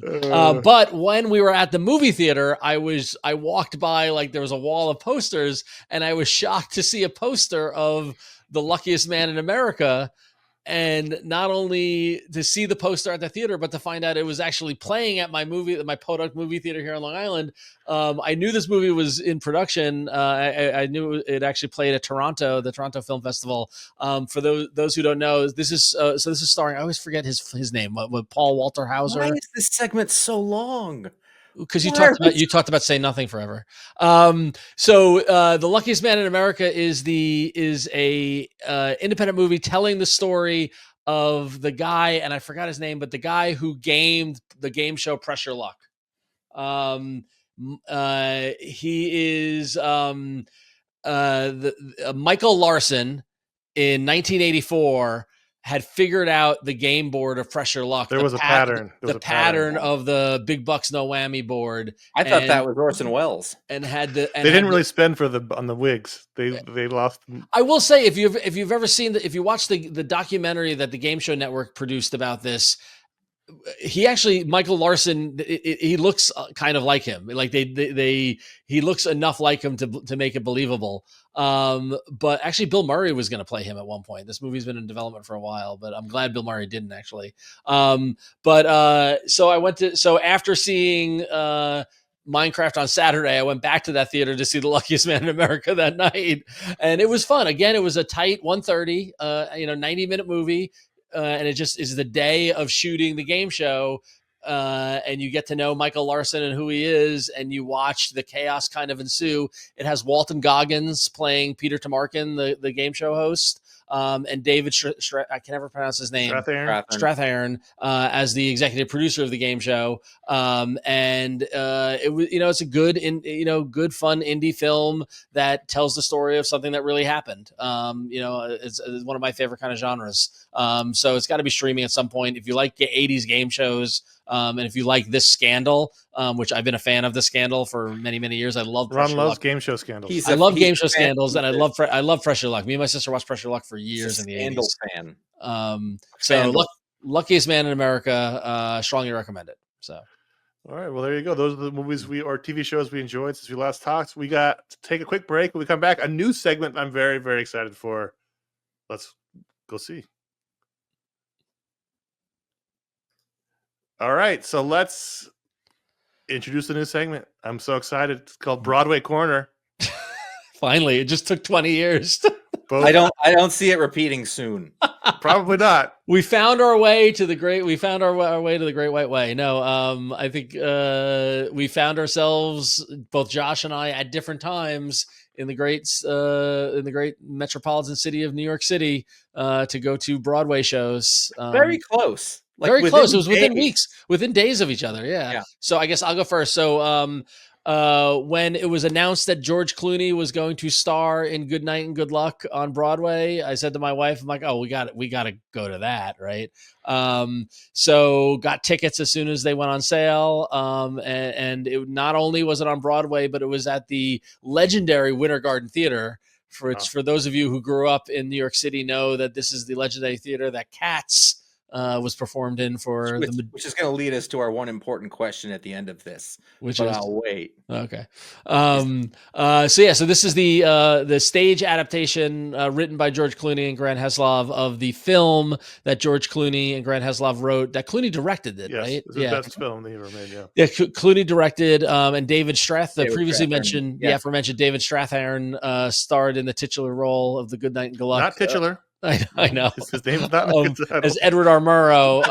But when we were at the movie theater, I walked by, there was a wall of posters, and I was shocked to see a poster of The Luckiest Man in America. And not only to see the poster at the theater, but to find out it was actually playing at my Podunk movie theater here on Long Island. I knew this movie was in production. I knew it actually played at the Toronto Film Festival. For those who don't know, this is starring. I always forget his name. What Paul Walter Hauser. Why is this segment so long? Because you talked about Say Nothing Forever. The Luckiest Man in America is a independent movie telling the story of the guy, and I forgot his name, but the guy who gamed the game show Pressure Luck. He is Michael Larson in 1984. Had figured out the game board of Pressure Luck. There was a pattern. The pattern of the Big Bucks No Whammy board. I thought that was Orson Welles. And they didn't really spend on the wigs. They lost. I will say if you've ever seen if you watch the documentary that the Game Show Network produced about this, Michael Larson, he looks kind of like him. Like he looks enough like him to make it believable. But actually Bill Murray was going to play him at one point. This movie's been in development for a while, but I'm glad Bill Murray didn't actually. So after seeing Minecraft on Saturday, I went back to that theater to see The Luckiest Man in America that night. And it was fun. Again, it was a tight 1:30, 90-minute movie. And it just is the day of shooting the game show. And you get to know Michael Larson and who he is, and you watch the chaos kind of ensue. It has Walton Goggins playing Peter Tamarkin, the game show host, and David I can never pronounce his name, Strathairn, as the executive producer of the game show. It was, it's a good fun indie film that tells the story of something that really happened. It's one of my favorite kind of genres. So it's got to be streaming at some point. If you like 80s game shows, and if you like this Scandal, which I've been a fan of the Scandal for many, many years. I love Ron loves game show scandals. I love game show scandals, and I love Pressure Luck. Me and my sister watched Pressure Luck for years in the 80s. Fan. Luckiest Man in America, strongly recommend it. So, all right, well there you go. Those are the movies or TV shows we enjoyed since we last talked. We got to take a quick break. When we come back, a new segment I'm very, very excited for. Let's go see. All right, so let's introduce the new segment. I'm so excited. It's called Broadway Corner. Finally, it just took 20 years. I don't see it repeating soon. Probably not. We found our way to the great. We found our way to the Great White Way. No, I think we found ourselves, both Josh and I, at different times in the great metropolitan city of New York City to go to Broadway shows. Very close. Very close. It was within weeks, within days of each other. Yeah. So I guess I'll go first. So when it was announced that George Clooney was going to star in Good Night and Good Luck on Broadway, I said to my wife, I'm like, oh, we got to go to that. Right. So got tickets as soon as they went on sale. And it not only was it on Broadway, but it was at the legendary Winter Garden Theater for those of you who grew up in New York City know that this is the legendary theater that Cats was performed in which is going to lead us to our one important question at the end of this, I'll wait. Okay. So this is the stage adaptation written by George Clooney and Grant Heslov of the film that George Clooney and Grant Heslov wrote, that Clooney directed it, right? It's the best film they ever made, Yeah, Clooney directed, and David mentioned aforementioned David Strathairn starred in the titular role of the Goodnight and Gluck. Not titular. I know. His name's not as Edward R. Murrow,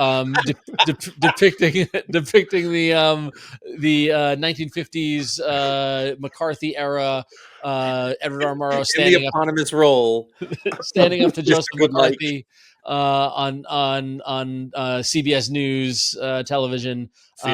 depicting the 1950s McCarthy era Edward R. Murrow standing the eponymous role, standing up to Joseph McCarthy on CBS News television. The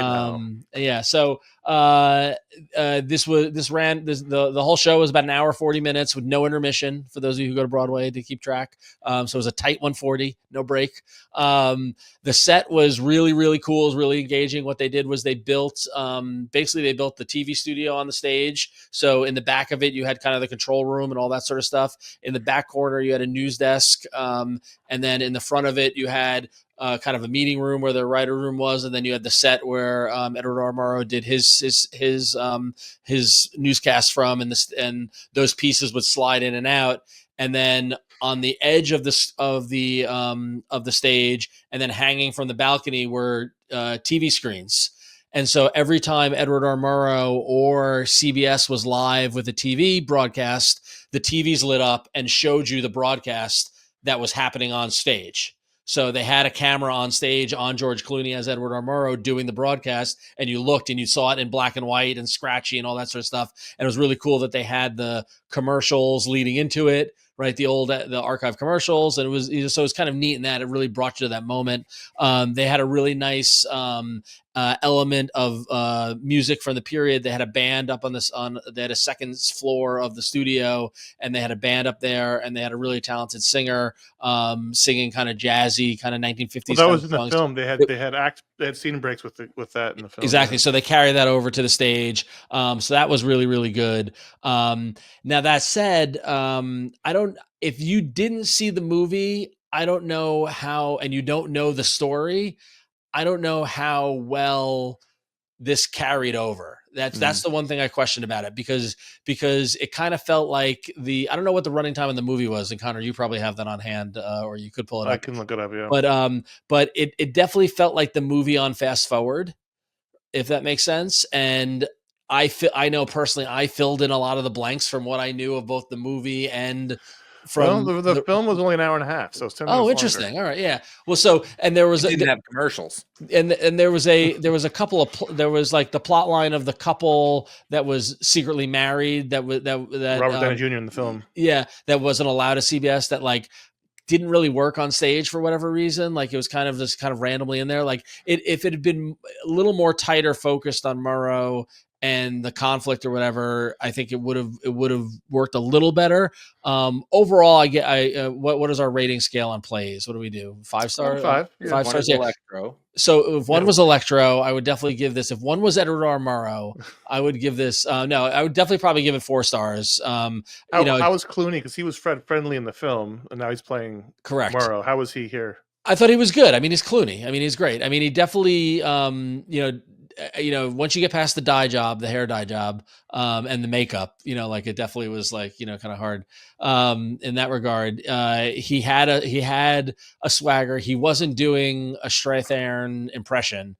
whole show was about an hour 40 minutes with no intermission for those of you who go to Broadway to keep track. So it was a tight 140, no break. The set was really, really cool. It was really engaging. What they did was they built the TV studio on the stage. So in the back of it, you had kind of the control room and all that sort of stuff. In the back corner, you had a news desk. And then in the front of it, you had kind of a meeting room where the writer room was, and then you had the set where Edward R. Murrow did his newscast from, and those pieces would slide in and out, and then on the edge of the stage, and then hanging from the balcony were TV screens. And so every time Edward R. Murrow or CBS was live with a TV broadcast, the TVs lit up and showed you the broadcast that was happening on stage. So they had a camera on stage on George Clooney as Edward R. Murrow doing the broadcast, and you looked and you saw it in black and white and scratchy and all that sort of stuff. And it was really cool that they had the commercials leading into it, right? The archive commercials. And it was kind of neat in that it really brought you to that moment. They had a really nice element of music from the period. They had a band up they had a second floor of the studio, and they had a band up there, and they had a really talented singer singing kind of jazzy, kind of 1950s. Well, that was in the film. They had scene breaks with that in the film. Exactly. So they carried that over to the stage. So that was really, really good. Now that said, if you didn't see the movie, I don't know how, and you don't know the story, I don't know how well this carried over. That's the one thing I questioned about it, because it kind of felt like I don't know what the running time in the movie was. And Connor, you probably have that on hand, or you could pull it up. I can look it up, yeah. But it definitely felt like the movie on fast forward, if that makes sense. And I know personally, I filled in a lot of the blanks from what I knew of both the movie and from the film was only an hour and a half, so it's 10 minutes interesting. Longer. All right, yeah. Well, and there was didn't have commercials, and there was a couple of there was like the plot line of the couple that was secretly married that Robert Downey Jr. in the film, that wasn't allowed at CBS, that like didn't really work on stage for whatever reason. Like it was kind of just kind of randomly in there. Like if it had been a little more tighter focused on Murrow and the conflict or whatever, I think it would have worked a little better. Overall, what is our rating scale on plays? What do we do? 5 stars? 5. Yeah. 5 stars. Yeah. Electro. So if one was Electro, I would definitely give this. If one was Edward R. Murrow, I would give this. No, I would definitely probably give it 4 stars. How was Clooney? Because he was friendly in the film, and now he's playing correct Murrow. How was he here? I thought he was good. I mean, he's Clooney. I mean, he's great. I mean, he definitely, once you get past the hair dye job, and the makeup, like it definitely was like, kind of hard, in that regard. He had a swagger. He wasn't doing a Strathairn impression.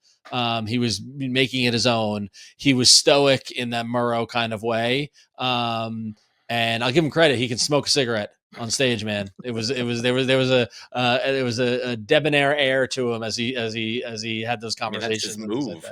He was making it his own. He was stoic in that Murrow kind of way. And I'll give him credit. He can smoke a cigarette on stage, man. There was a debonair air to him as he had those conversations. Move.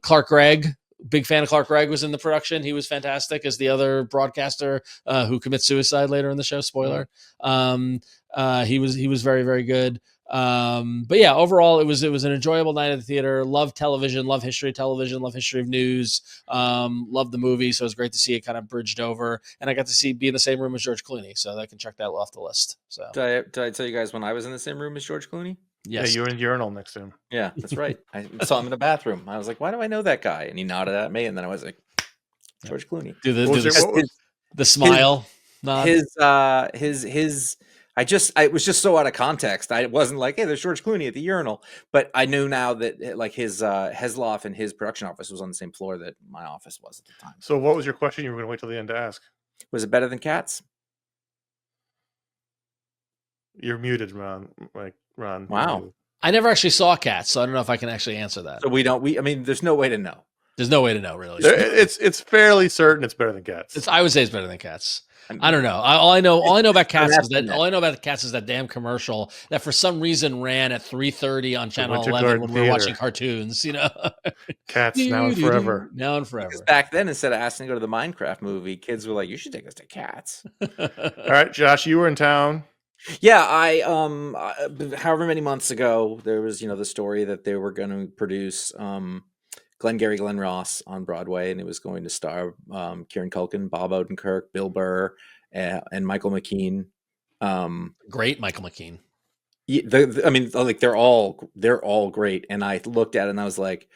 Clark Gregg, big fan of Clark Gregg, was in the production. He was fantastic as the other broadcaster who commits suicide later in the show. Spoiler. He was very, very good. But yeah, overall it was an enjoyable night at the theater. Love television, love history of television, love history of news. Love the movie. So it was great to see it kind of bridged over, and I got to be in the same room as George Clooney. So I can check that off the list. So did I tell you guys when I was in the same room as George Clooney? Yes. Yeah, you were in the urinal next to him. Yeah, that's right. I saw him in the bathroom. I was like, why do I know that guy? And he nodded at me, and then I was like, George Clooney. The smile. His it was just so out of context. I wasn't like, hey, there's George Clooney at the urinal, but I knew now that like his Hesloff and his production office was on the same floor that my office was at the time. So what was your question? You were going to wait till the end to ask. Was it better than Cats? You're muted, Ron. Ron. Wow. I never actually saw Cats, so I don't know if I can actually answer that. So I mean, there's no way to know. There's no way to know, really. It's fairly certain it's better than Cats. I would say it's better than Cats. I don't know. All I know about Cats is that damn commercial that for some reason ran at 3:30 on Channel 11 when we were watching cartoons. Cats now and forever. Now and forever. Because back then, instead of asking to go to the Minecraft movie, kids were like, "You should take us to Cats." All right, Josh, you were in town. Yeah, I however many months ago, there was the story that they were going to produce Glengarry Glen Ross on Broadway, and it was going to star Kieran Culkin, Bob Odenkirk, Bill Burr, and Michael McKean. Great Michael McKean. I mean, like they're all great. And I looked at it and I was like,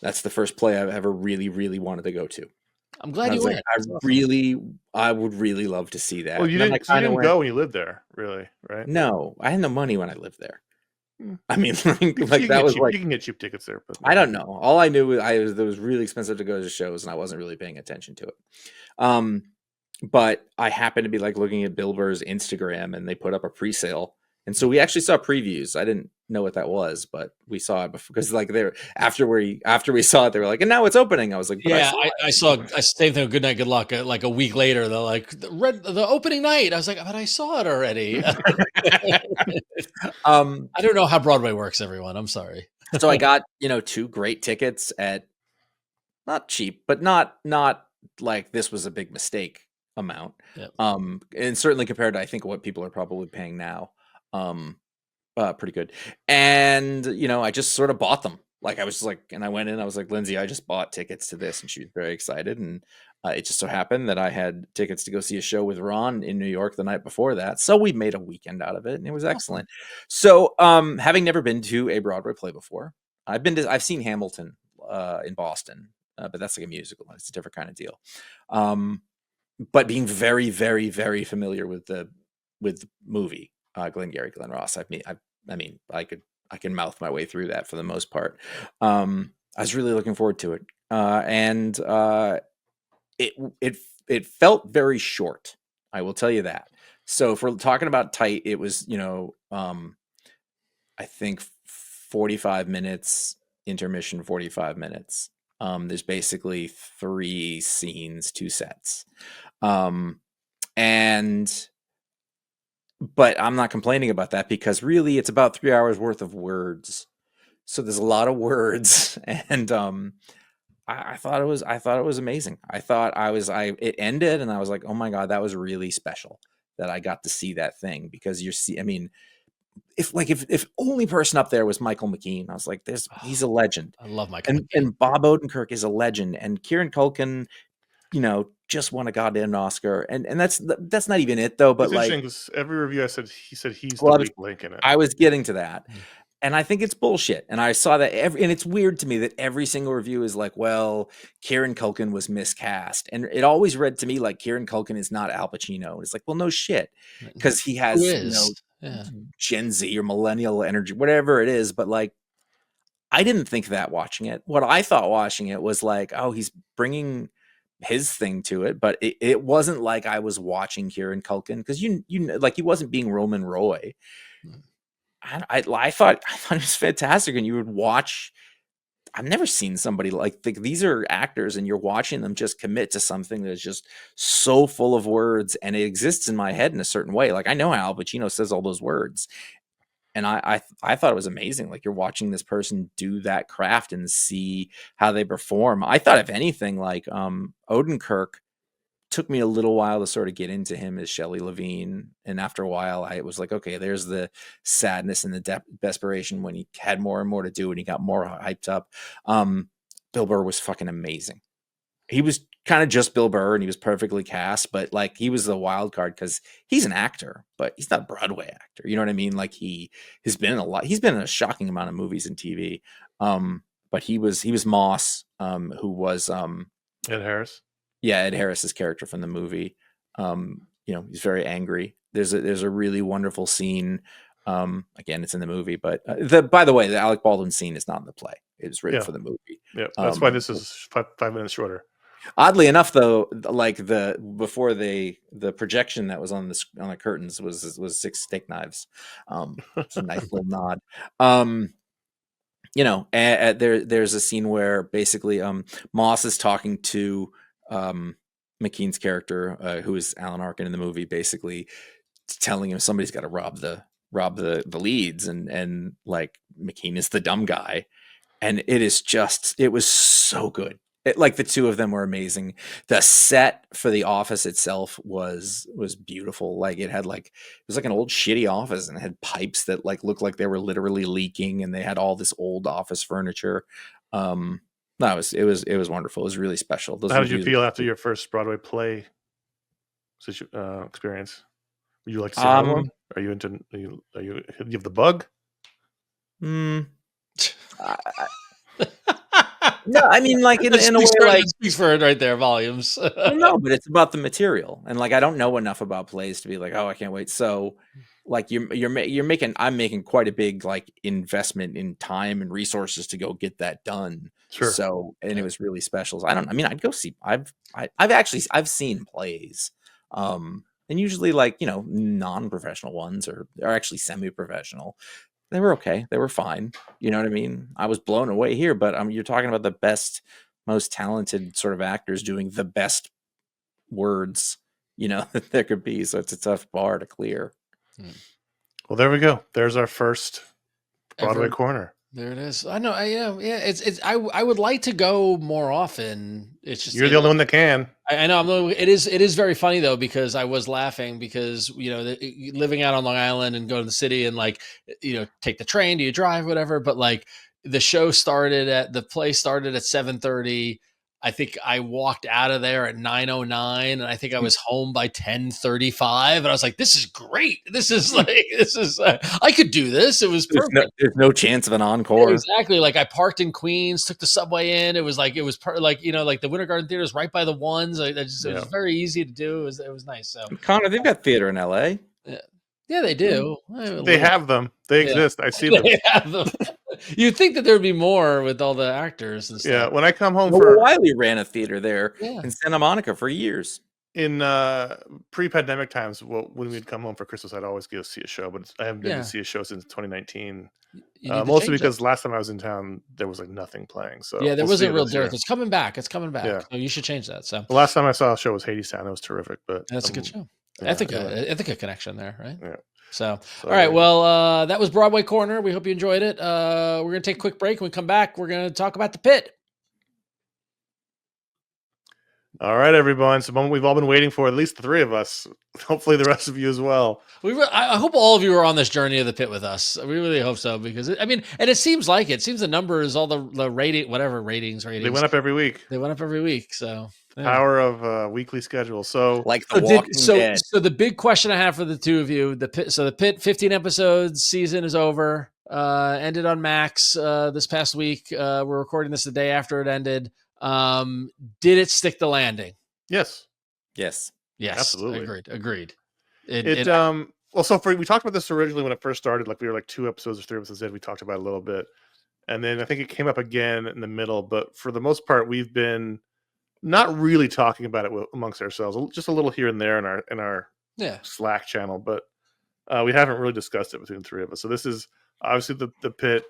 that's the first play I've ever really, really wanted to go to. I'm glad you went. I would really love to see that. Well, you didn't go when you lived there, really, right? No, I had no money when I lived there. I mean, you can get cheap tickets there, but I don't know. All I knew was it was really expensive to go to shows, and I wasn't really paying attention to it. But I happened to be looking at Bill Burr's Instagram, and they put up a pre-sale, and so we actually saw previews. I didn't know what that was, but we saw it because after we saw it, they were like, and now it's opening. I was like, yeah, I saw same thing. Good night, good luck. Like a week later, they're like the opening night. I was like, but I saw it already. I don't know how Broadway works, everyone. I'm sorry. So I got 2 great tickets at not cheap, but not like this was a big mistake amount. Yep. And certainly compared to I think what people are probably paying now. Pretty good. And I just sort of bought them. And I went in, I was like, Lindsay, I just bought tickets to this, and she was very excited. And it just so happened that I had tickets to go see a show with Ron in New York the night before that. So we made a weekend out of it, and it was excellent. So having never been to a Broadway play before, I've seen Hamilton in Boston, but that's like a musical. It's a different kind of deal. But being very, very, very familiar with the movie, Glengarry Glen Ross. I mean, I can mouth my way through that for the most part. I was really looking forward to it, and it felt very short. I will tell you that. So if we're talking about tight, it was I think 45 minutes intermission, 45 minutes. There's basically 3 scenes, 2 sets, but I'm not complaining about that because really it's about 3 hours worth of words. So there's a lot of words, and I thought it was amazing. It ended and I was like, oh my God, that was really special that I got to see that thing, because if only person up there was Michael McKean, I was like, he's a legend. I love Michael McKean. And Bob Odenkirk is a legend, and Kieran Culkin, just won a goddamn Oscar, and that's not even it though. But every review he said he's the weak link in it. I was getting to that, and I think it's bullshit. And I saw that and it's weird to me that every single review is like, well, Kieran Culkin was miscast, and it always read to me like Kieran Culkin is not Al Pacino. It's like, well, no shit, because he has Gen Z or millennial energy, whatever it is. But I didn't think that watching it. What I thought watching it was like, oh, he's bringing his thing to it, but it wasn't like I was watching Kieran Culkin, because he wasn't being Roman Roy. I thought it was fantastic, and you would watch. I've never seen somebody these are actors, and you're watching them just commit to something that's just so full of words, and it exists in my head in a certain way. Like, I know how Al Pacino says all those words, and I thought it was amazing. Like, you're watching this person do that craft and see how they perform. I thought, if anything, Odenkirk took me a little while to sort of get into him as Shelley Levine. And after a while, I was like, okay, there's the sadness and the desperation when he had more and more to do and he got more hyped up. Bill Burr was fucking amazing. He was kind of just Bill Burr, and he was perfectly cast, but he was the wild card because he's an actor, but he's not a Broadway actor. You know what I mean? He's been in a shocking amount of movies and TV. But he was Moss, who was Ed Harris. Yeah, Ed Harris's character from the movie. He's very angry. There's a really wonderful scene. Again, it's in the movie, but by the way, the Alec Baldwin scene is not in the play. It was written for the movie. Yeah, that's why this is 5 minutes shorter. Oddly enough, though, like the projection that was on the curtains was 6 steak knives. It's a nice little nod. There's a scene where basically Moss is talking to McKean's character, who is Alan Arkin in the movie, basically telling him somebody's got to rob the leads, and like McKean is the dumb guy, and it was so good. Like the two of them were amazing. The set for the office itself was beautiful. Like it was like an old shitty office, and it had pipes that like looked like they were literally leaking, and they had all this old office furniture. No, it was wonderful. It was really special. How did you feel after your first Broadway play experience? Were you like to see another one? Are you into? You have the bug? No, I mean, like in a way, like speaks for it right there, volumes. No, but it's about the material, and like I don't know enough about plays to be like, oh, I can't wait. So, like I'm making quite a big like investment in time and resources to go get that done. Sure. So, and it was really special. So I'd go see. I've seen plays, and usually like non-professional ones or actually semi-professional. They were okay. They were fine. You know what I mean? I was blown away here, but you're talking about the best, most talented sort of actors doing the best words, that there could be. So it's a tough bar to clear. Well, there we go. There's our first Broadway Corner. There it is. I know. I would like to go more often. It's just you're the only one that can. I know. It is very funny though, because I was laughing because living out on Long Island and go to the city and like take the train. Do you drive? Whatever. But like the play started at 7:30. I think I walked out of there at 9:09, and I think I was home by 10:35. And I was like, "This is great. This is I could do this." It was perfect. There's no chance of an encore. Yeah, exactly. Like I parked in Queens, took the subway in. It was like like the Winter Garden Theater is right by the ones. It was very easy to do. It was nice. So Connor, they've got theater in LA. Yeah, they do. They have them. They exist. I see them. They have them. You'd think that there would be more with all the actors and stuff. Yeah, when I come home Wiley ran a theater there in Santa Monica for years. In pre-pandemic times, when we'd come home for Christmas, I'd always go see a show, but I haven't been to see a show since 2019. Mostly because last time I was in town, there was like nothing playing. So yeah, there wasn't a real dearth. It's coming back. Yeah. So you should change that. So the last time I saw a show was Hadestown. It was terrific, but that's a good show. Ithaca connection there, right? Yeah. So all right. Well, that was Broadway Corner. We hope you enjoyed it. We're gonna take a quick break. When we come back, we're gonna talk about the Pitt. All right, everyone. It's the moment we've all been waiting for, at least the three of us. Hopefully the rest of you as well. I hope all of you are on this journey of the Pitt with us. We really hope so, because and it seems like it. Seems the numbers, all the rating, whatever ratings. They went up every week. So yeah. Power of weekly schedule. So like the Walking Dead. So the big question I have for the two of you, the Pitt 15 episodes season is over. Ended on Max this past week. We're recording this the day after it ended. Did it stick the landing? Yes. Absolutely. Agreed. We talked about this originally when it first started. Like we were like 2 episodes or 3 episodes in. We talked about it a little bit, and then I think it came up again in the middle. But for the most part, we've been not really talking about it amongst ourselves. Just a little here and there in our Slack channel, but we haven't really discussed it between the three of us. So this is obviously the Pitt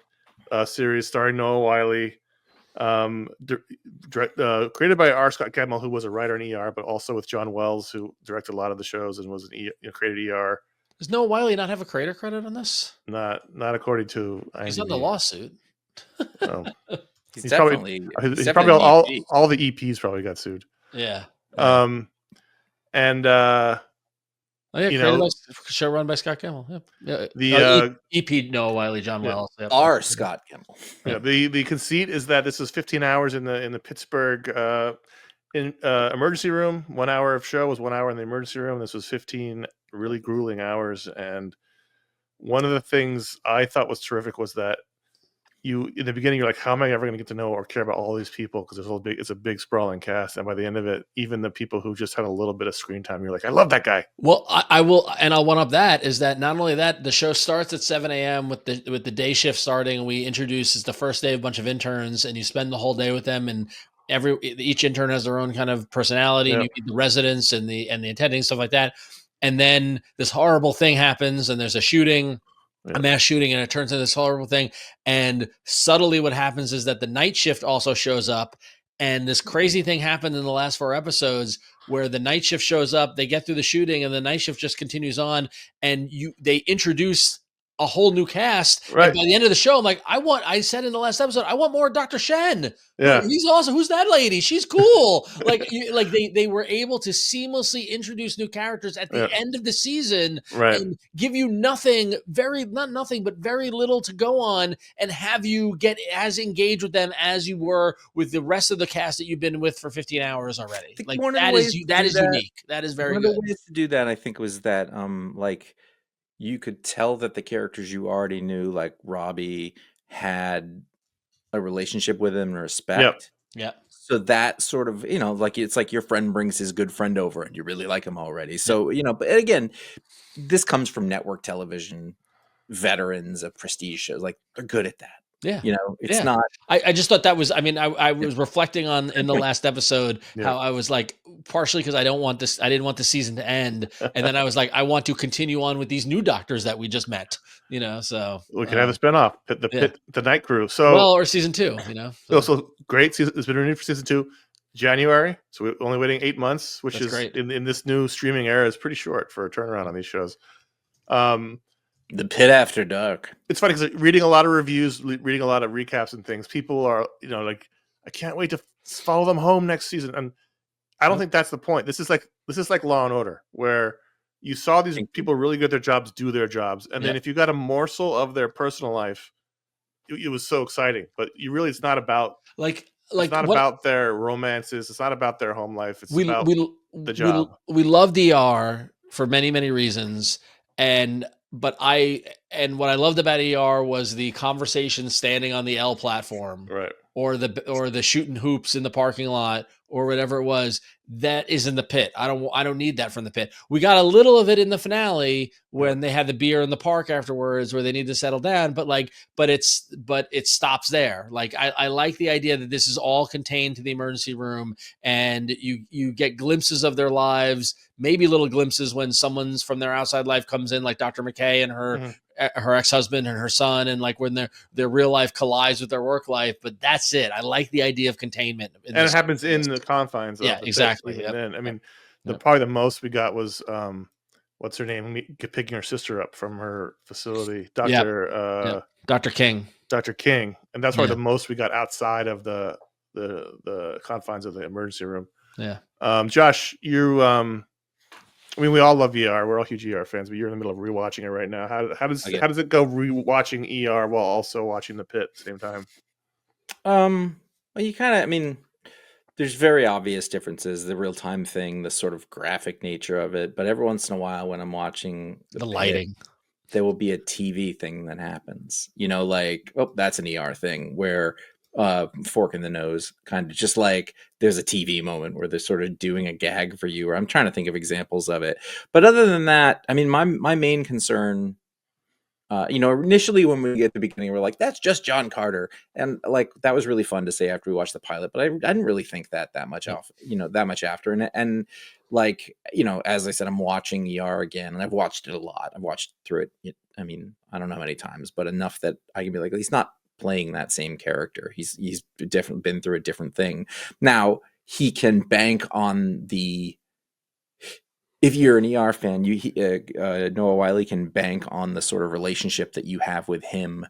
series starring Noah Wiley. Created by R. Scott Gemmell, who was a writer in ER, but also with John Wells, who directed a lot of the shows and was created ER. Does Noah Wiley not have a creator credit on this? Not according to IMDb. He's on the lawsuit. Oh. he's probably all the EPs probably got sued. Yeah. Show run by Scott Gemmell. Yeah. The EP Noah Wiley, John Wells. Yep. R. Scott Gemmell. Yeah. The conceit is that this is 15 hours in the Pittsburgh emergency room. 1 hour of show was 1 hour in the emergency room. This was 15 really grueling hours. And one of the things I thought was terrific was that you in the beginning you're like, how am I ever going to get to know or care about all these people, because it's a big sprawling cast, and by the end of it, even the people who just had a little bit of screen time, you're like, I love that guy. Well, I will, and I'll one up that is that not only that, the show starts at 7 a.m. with the day shift starting, and we introduce, it's the first day of a bunch of interns, and you spend the whole day with them, and each intern has their own kind of personality, and you meet the residents and the attending, stuff like that. And then this horrible thing happens, and there's a shooting, a mass shooting, and it turns into this horrible thing. And subtly what happens is that the night shift also shows up, and this crazy thing happened in the last 4 episodes where the night shift shows up, they get through the shooting, and the night shift just continues on, and they introduce a whole new cast. Right. And by the end of the show, I'm like, I said in the last episode, I want more Dr. Shen. Yeah. He's awesome. Who's that lady? She's cool. They were able to seamlessly introduce new characters at the end of the season, and give you very little to go on, and have you get as engaged with them as you were with the rest of the cast that you've been with for 15 hours already. Like that is unique. That is very good. One of the ways to do that, I think, was that you could tell that the characters you already knew, like Robbie, had a relationship with him and respect. Yeah. So that sort of, it's like your friend brings his good friend over and you really like him already. So, but again, this comes from network television veterans of prestige shows. Like, they're good at that. Yeah. It's not. I just thought that was, I was reflecting on in the last episode how I was like, partially because I didn't want the season to end. And then I was like, I want to continue on with these new doctors that we just met, so. We can have a spinoff, the Night Crew. So, or season 2, So great season. It's been renewed for season 2, January. So we're only waiting 8 months, which is great. In this new streaming era is pretty short for a turnaround on these shows. The Pitt After Dark. It's funny because reading a lot of reviews, reading a lot of recaps and things, people are, like, I can't wait to follow them home next season. And I don't think that's the point. This is like Law and Order, where you saw these people really good at their jobs, do their jobs. And then if you got a morsel of their personal life, it was so exciting. But it's not about it's not about their romances. It's not about their home life. It's about the job. We loved ER for many, many reasons. But what I loved about ER was the conversation standing on the L platform, right, or the shooting hoops in the parking lot, or whatever it was. That is in the Pit. I don't need that from the Pit. We got a little of it in the finale when they had the beer in the park afterwards, where they need to settle down. But it stops there. Like, I like the idea that this is all contained to the emergency room, and you get glimpses of their lives, maybe little glimpses when someone's from their outside life comes in, like Dr. McKay and her ex-husband and her son, and like when their real life collides with their work life. But that's it. I like the idea of containment, and it happens in the confines of the exactly. Yep. And probably the most we got was what's her name, picking her sister up from her facility, Dr. King, and that's probably the most we got outside of the confines of the emergency room. Josh, you we all love ER. We're all huge ER fans, but you're in the middle of rewatching it right now. How does it go rewatching ER while also watching the Pit at the same time? Well, you kind of, there's very obvious differences, the real-time thing, the sort of graphic nature of it. But every once in a while when I'm watching the lighting, there will be a TV thing that happens, that's an ER thing where fork in the nose, kind of just like there's a TV moment where they're sort of doing a gag for you, or I'm trying to think of examples of it. But other than that, my main concern, initially when we get to the beginning, we're like, that's just John Carter. And like, that was really fun to say after we watched the pilot, but I didn't really think that much that much after. And as I said, I'm watching ER again, and I've watched it a lot. I've watched through it. I don't know how many times, but enough that I can be like, he's not playing that same character. He's definitely been through a different thing. Now he can bank on if you're an ER fan, Noah Wyle can bank on the sort of relationship that you have with him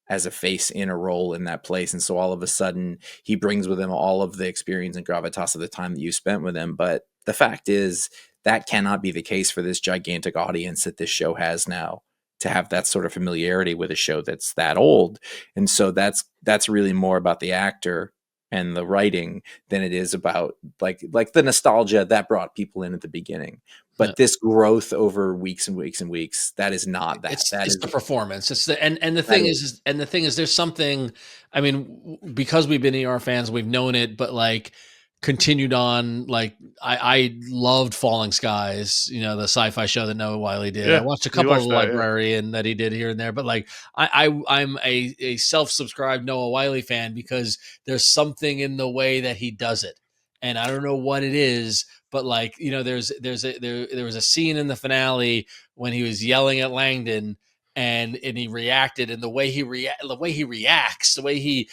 as a face in a role in that place. And so all of a sudden he brings with him all of the experience and gravitas of the time that you spent with him. But the fact is that cannot be the case for this gigantic audience that this show has now, to have that sort of familiarity with a show that's that old. And so that's really more about the actor and the writing than it is about like the nostalgia that brought people in at the beginning. But this growth over weeks and weeks and weeks, that is not that. It's Is the performance. It's the and the thing is there's something. I mean, because we've been ER fans, we've known it, but like continued on. Like I loved Falling Skies, the sci-fi show that Noah Wyle did. I watched a couple of the Librarian that he did here and there, but like I'm a self-subscribed Noah Wyle fan because there's something in the way that he does it, and I don't know what it is. But like, there was a scene in the finale when he was yelling at Langdon and he reacted, and the way he reacts, the way he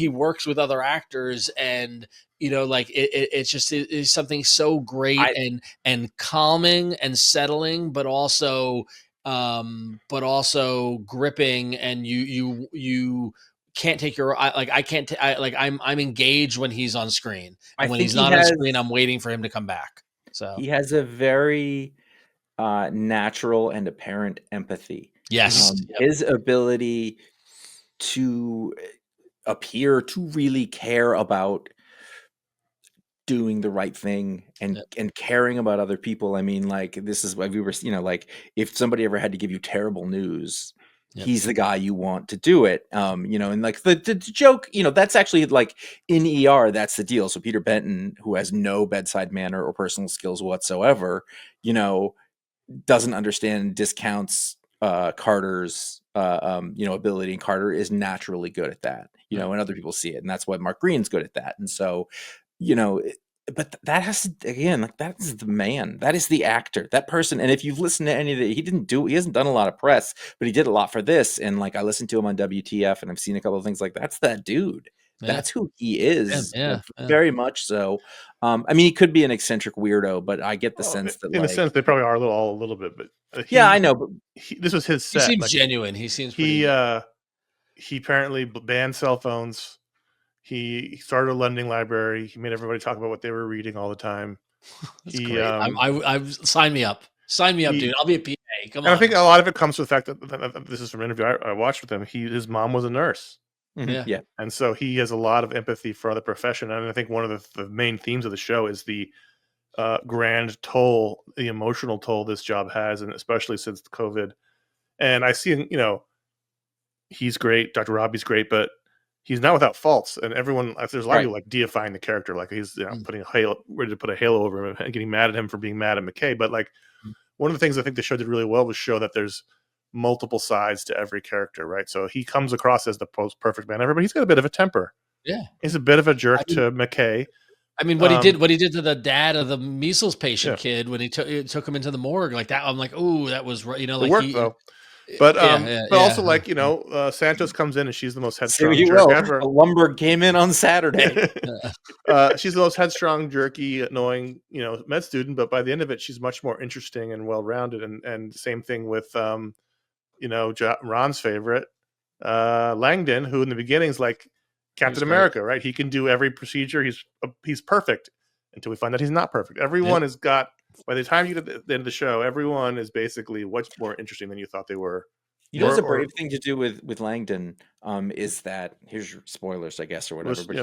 works with other actors, and like it's just it's something so great and calming and settling, but also gripping, and you can't take your I'm engaged when he's on screen, and when he's not on screen, I'm waiting for him to come back. So he has a very natural and apparent empathy. Yes, his ability to appear to really care about doing the right thing and caring about other people. I mean, like, this is why we were, like, if somebody ever had to give you terrible news, he's the guy you want to do it. And like the joke, that's actually like in ER, that's the deal. So Peter Benton, who has no bedside manner or personal skills whatsoever, doesn't understand and discounts Carter's ability, and Carter is naturally good at that, and other people see it, and that's why Mark Green's good at that. And so, but that has to, again, like, that's the man, that is the actor, that person. And if you've listened to any of the, he hasn't done a lot of press, but he did a lot for this. And like, I listened to him on WTF, and I've seen a couple of things, like, that's that dude. That's who he is. Very much so. I mean, he could be an eccentric weirdo, but I get the sense that, in a sense, they probably are a little bit. But I know. But this was his set. He seems genuine. He seems pretty. He apparently banned cell phones. He started a lending library. He made everybody talk about what they were reading all the time. That's great. I've sign me up. Sign me up, dude. I'll be a PA. Come on. I think a lot of it comes to the fact that this is from an interview I watched with him. His mom was a nurse. Mm-hmm. Yeah. And so he has a lot of empathy for the profession. And I think one of the main themes of the show is the grand toll, the emotional toll this job has, and especially since COVID. And I see, he's great. Dr. Robbie's great, but he's not without faults. And everyone, there's a lot of people like deifying the character, like he's putting ready to put a halo over him and getting mad at him for being mad at McKay. But like one of the things I think the show did really well was show that there's multiple sides to every character, right? So he comes across as the perfect man ever, but he's got a bit of a temper. Yeah, he's a bit of a jerk to McKay. I mean, what he did to the dad of the measles patient kid when he took him into the morgue, like that. I'm like, oh, that was like it worked though. But also like Santos comes in and she's the most headstrong jerk ever. Lumberg came in on Saturday. She's the most headstrong, jerky, annoying med student, but by the end of it, she's much more interesting and well-rounded. And same thing with Ron's favorite, Langdon, who in the beginning is like Captain America, right? He can do every procedure. He's perfect until we find out he's not perfect. Everyone has got, by the time you get to the end of the show, everyone is basically much more interesting than you thought they were. It's a brave thing to do with Langdon is that, here's your spoilers, I guess, or whatever. But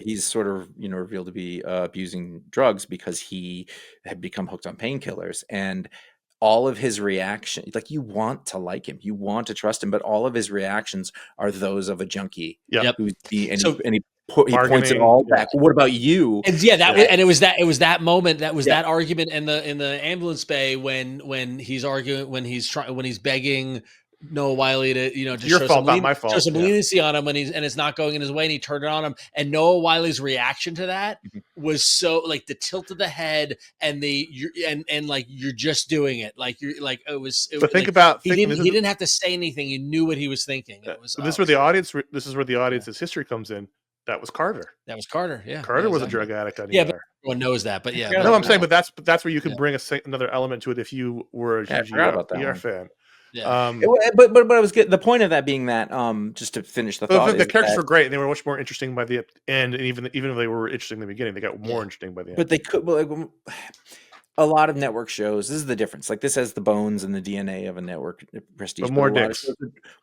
he's sort of revealed to be abusing drugs because he had become hooked on painkillers, and all of his reaction, like, you want to like him, you want to trust him, but all of his reactions are those of a junkie. Yep. He points it all back. Well, what about you? And it was that moment, that argument in the ambulance bay when he's arguing, when he's begging Noah Wyle to just your fault, not my fault. Show some leniency on him, and it's not going in his way, and he turned it on him. And Noah Wile's reaction to that was so, like, the tilt of the head and you're just doing it, like you're like it was. But think about he didn't have to say anything. You knew what he was thinking. It was. This is where the audience's history comes in. That was Carter. Yeah. Carter was a drug addict. But everyone knows that. But yeah, no, I'm saying, but that's where you can bring another element to it if you were a GGR fan. Yeah. But I was getting the point of that being that just to finish the thought, the characters were great and they were much more interesting by the end, and even if they were interesting in the beginning, they got more interesting by the end. But they could, a lot of network shows, this is the difference. Like, this has the bones and the DNA of a network prestige, but more dicks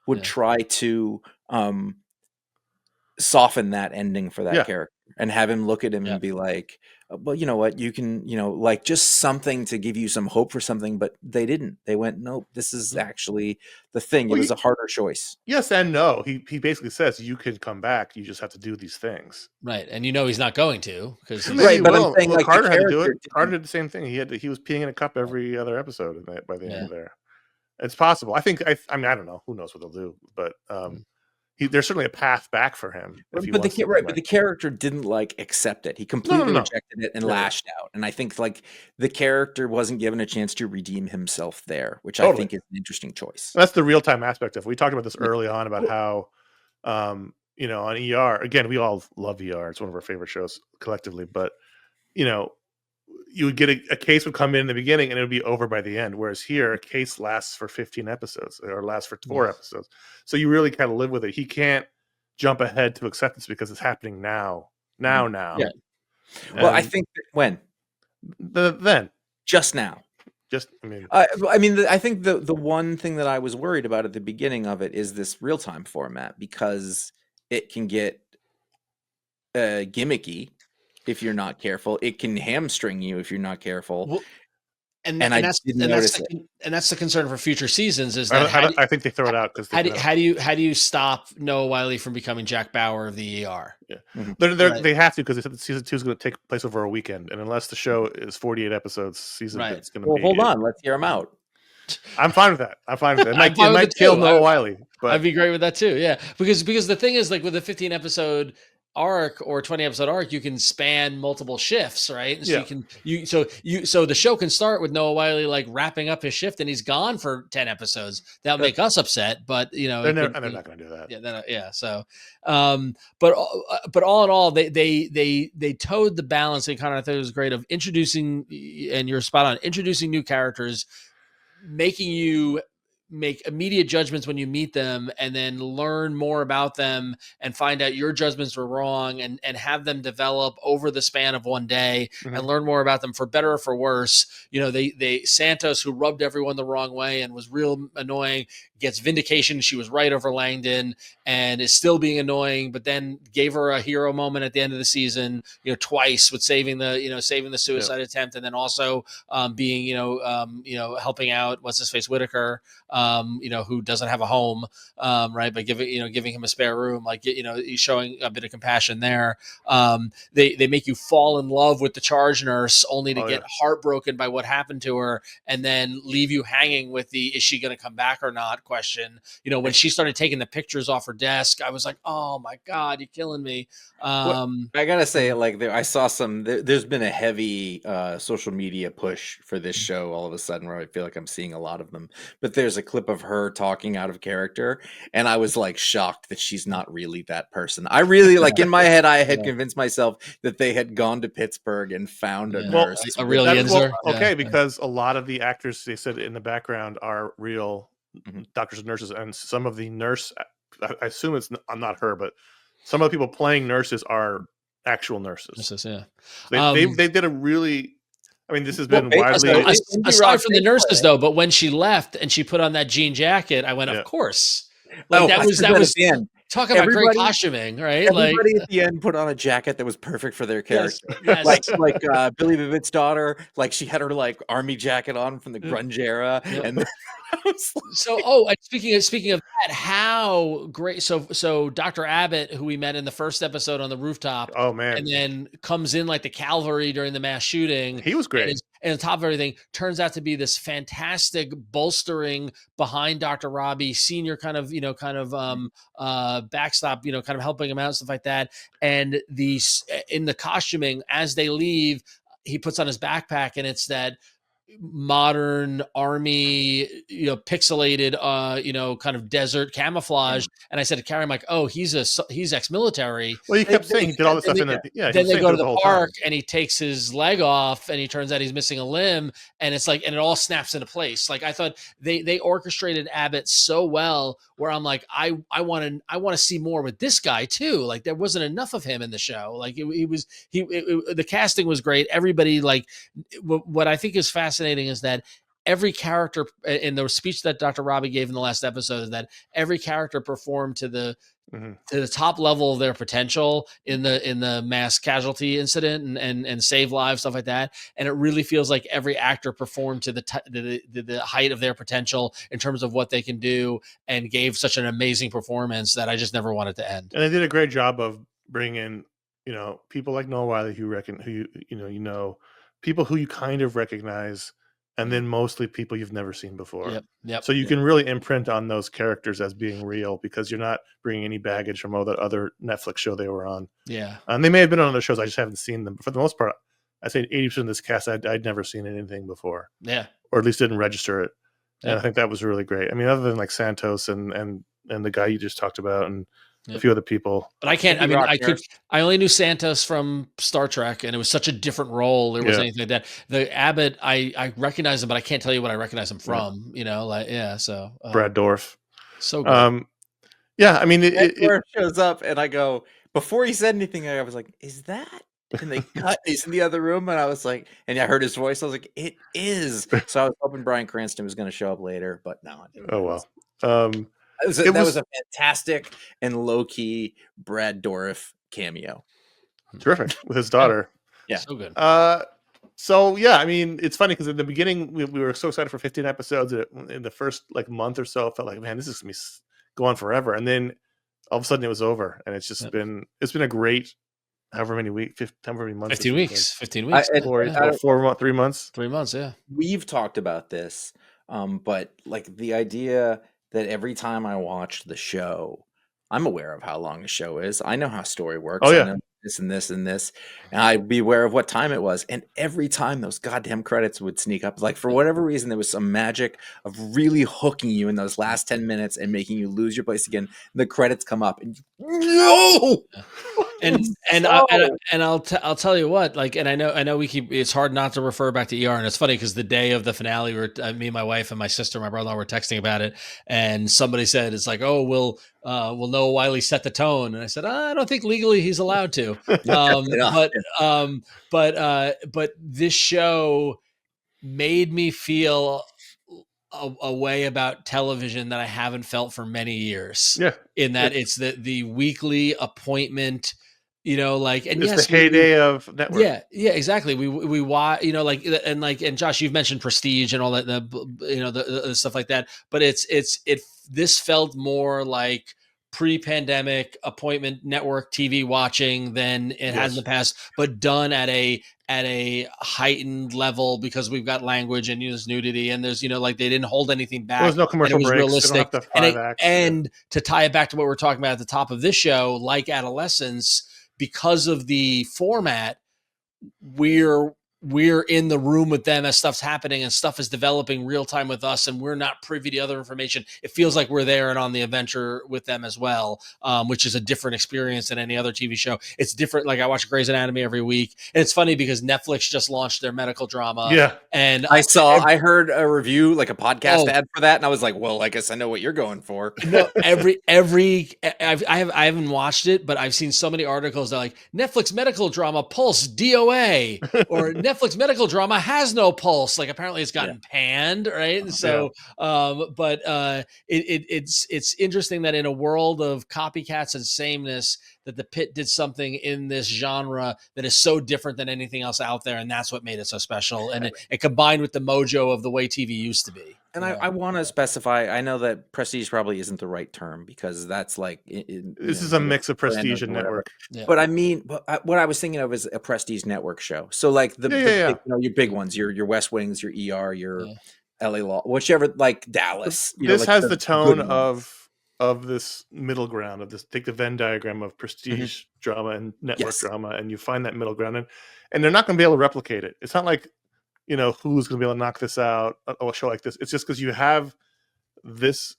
would try to soften that ending for that character and have him look at him and be like, well, you know what, you can, like just something to give you some hope for something, but they didn't. They went, nope, this is actually the thing. It was a harder choice. Yes and no. He basically says you can come back. You just have to do these things. Right, and he's not going to because right. But I'm saying, like, Carter had to do it. Carter did the same thing. He was peeing in a cup every other episode by the end of there. It's possible. I mean, I don't know. Who knows what they'll do, but there's certainly a path back for him. But the character didn't accept it. He completely rejected it and lashed out. And I think the character wasn't given a chance to redeem himself there, which I think is an interesting choice. That's the real time aspect of it. We talked about this early on about how, on ER, again, we all love ER. It's one of our favorite shows collectively, but you would get a case would come in the beginning and it would be over by the end. Whereas here, a case lasts for 15 episodes or lasts for 4 episodes. So you really kind of live with it. He can't jump ahead to acceptance because it's happening now. Yeah. Well, I think when? Just now. I think the one thing that I was worried about at the beginning of it is this real-time format, because it can get gimmicky. If you're not careful, it can hamstring you if you're not careful. Well, and that's the concern for future seasons. Is that I think they throw it out because how do you stop Noah Wyle from becoming Jack Bauer of the ER? Yeah, they have to, because they said that season 2 is going to take place over a weekend, and unless the show is 48 episodes, it's going to be. Hold on, let's hear them out. I'm fine with that. It might kill Noah Wyle, but I'd be great with that too. Yeah, because the thing is, with a 15 episode arc or 20 episode arc, you can span multiple shifts, right? And so so the show can start with Noah Wyle wrapping up his shift and he's gone for 10 episodes. That'll make us upset, but they're not going to do that. So but all in all, they towed the balance, and Connor, I thought it was great, of introducing, and you're spot on, introducing new characters, making you make immediate judgments when you meet them, and then learn more about them and find out your judgments were wrong, and have them develop over the span of one day, and learn more about them for better or for worse. They Santos, who rubbed everyone the wrong way and was real annoying, gets vindication. She was right over Langdon and is still being annoying, but then gave her a hero moment at the end of the season, twice, with saving the suicide attempt, and then also being, helping out what's his face Whitaker, who doesn't have a home, right? But giving him a spare room, he's showing a bit of compassion there. They make you fall in love with the charge nurse, only to get heartbroken by what happened to her, and then leave you hanging with the, is she going to come back or not question. When she started taking the pictures off her desk, I was like, oh my God, you're killing me. I gotta say, I saw there's been a heavy social media push for this show all of a sudden, where I feel like I'm seeing a lot of them, but there's a clip of her talking out of character, and I was shocked that she's not really that person. I really in my head, I had convinced myself that they had gone to Pittsburgh and found a nurse, a real Yinzer. Because a lot of the actors, they said in the background, are real doctors and nurses, and some of the nurse, I assume it's not her, but some of the people playing nurses are actual nurses. They did a really, this has been widely aside from the nurses though, but when she left and she put on that jean jacket, I went, of course. That was the end. Talk about great costuming, right? Everybody at the end put on a jacket that was perfect for their character. Yes. Billy Vivit's daughter, she had her army jacket on from the grunge era, and so speaking of that, how great! So Dr. Abbott, who we met in the first episode on the rooftop, oh man, and then comes in like the cavalry during the mass shooting. He was great. And on top of everything, turns out to be this fantastic bolstering behind Dr. Robbie Senior, kind of backstop, kind of helping him out and stuff like that. And in the costuming, as they leave, he puts on his backpack, and it's that modern army, pixelated, kind of desert camouflage. And I said to Carrie, I'm like, oh, he's ex-military. Well, you kept saying he did all this stuff in the, then they go to the park and he takes his leg off and he turns out he's missing a limb. And it's and it all snaps into place. I thought they orchestrated Abbott so well, where I'm like, I want to see more with this guy too. There wasn't enough of him in the show. The casting was great. Everybody, what I think is fascinating is that every character, in the speech that Dr. Robbie gave in the last episode, is that every character performed to to the top level of their potential in the mass casualty incident and save lives, stuff like that. And it really feels like every actor performed to the height of their potential in terms of what they can do, and gave such an amazing performance that I just never wanted to end. And they did a great job of bringing, people like Noah Wyle, people who you kind of recognize, and then mostly people you've never seen before. Yep. So you can really imprint on those characters as being real, because you're not bringing any baggage from all the other Netflix show they were on. Yeah. And they may have been on other shows, I just haven't seen them. But for the most part, I'd say 80% of this cast, I'd never seen anything before. Yeah. Or at least didn't register it. And I think that was really great. I mean, other than like Santos and the guy you just talked about, and a few other people. But I can't. I mean, I only knew Santos from Star Trek, and it was such a different role. There wasn't anything like that. The Abbott, I recognize him, but I can't tell you what I recognize him from. So Brad Dourif, so good. I mean, it shows up, and I go, before he said anything, I was like, "Is that?" And they cut. He's in the other room, and I was like, and I heard his voice. I was like, "It is." So I was hoping Bryan Cranston was going to show up later, but no. I didn't. Oh well. That was a fantastic and low-key Brad Dourif cameo. Terrific with his daughter. Yeah, so good. I mean, it's funny because in the beginning we were so excited for 15 episodes. In the first month or so, I felt like, man, this is gonna be going forever. And then all of a sudden it was over, and it's just been a great however many weeks, however many months. 15 weeks. 15 weeks. 3 months. 3 months. Yeah. We've talked about this, but like the idea that every time I watch the show, I'm aware of how long the show is. I know how story works. Oh, yeah. I know this and this and this. And I'd be aware of what time it was. And every time those goddamn credits would sneak up, like for whatever reason, there was some magic of really hooking you in those last 10 minutes and making you lose your place again. The credits come up and no. I'll tell you what, like, and I know it's hard not to refer back to ER, and it's funny because the day of the finale, me and my wife and my sister, my brother-in-law were texting about it, and somebody said, it's like, oh, will Noah Wyle set the tone? And I said, I don't think legally he's allowed to. But this show made me feel a way about television that I haven't felt for many years. Yeah. In that it's the weekly appointment, and it's the heyday of network. Yeah, exactly. We watch, and Josh, you've mentioned Prestige and all that, the stuff like that, but this felt more like pre-pandemic appointment network TV watching than it has in the past, but done at a heightened level because we've got language and there's nudity and there's they didn't hold anything back. There's no commercial breaks. Realistic. And to tie it back to what we're talking about at the top of this show, like Adolescence, because of the format, we're in the room with them as stuff's happening and stuff is developing real time with us, and we're not privy to other information. It feels like we're there and on the adventure with them as well, which is a different experience than any other TV show. It's different. Like I watch Grey's Anatomy every week, and it's funny because Netflix just launched their medical drama. Yeah, and I heard a review, like a podcast ad for that, and I was like, well, I guess I know what you're going for. No, I haven't watched it, but I've seen so many articles that like Netflix medical drama pulse DOA or Netflix medical drama has no pulse. Like apparently it's gotten panned, right? And so, it's interesting that in a world of copycats and sameness, that the Pitt did something in this genre that is so different than anything else out there, and that's what made it so special. And it combined with the mojo of the way TV used to be. And I want to specify, I know that prestige probably isn't the right term because that's like... this is a mix of prestige and network. Yeah. But I mean, what I was thinking of is a prestige network show. So like your big ones, your West Wings, your ER, your LA Law, whichever, like Dallas. This has the tone of this middle ground, of this, take the Venn diagram of prestige drama and network drama, and you find that middle ground. And they're not going to be able to replicate it. It's not like, who's going to be able to knock this out, a show like this. It's just because you have these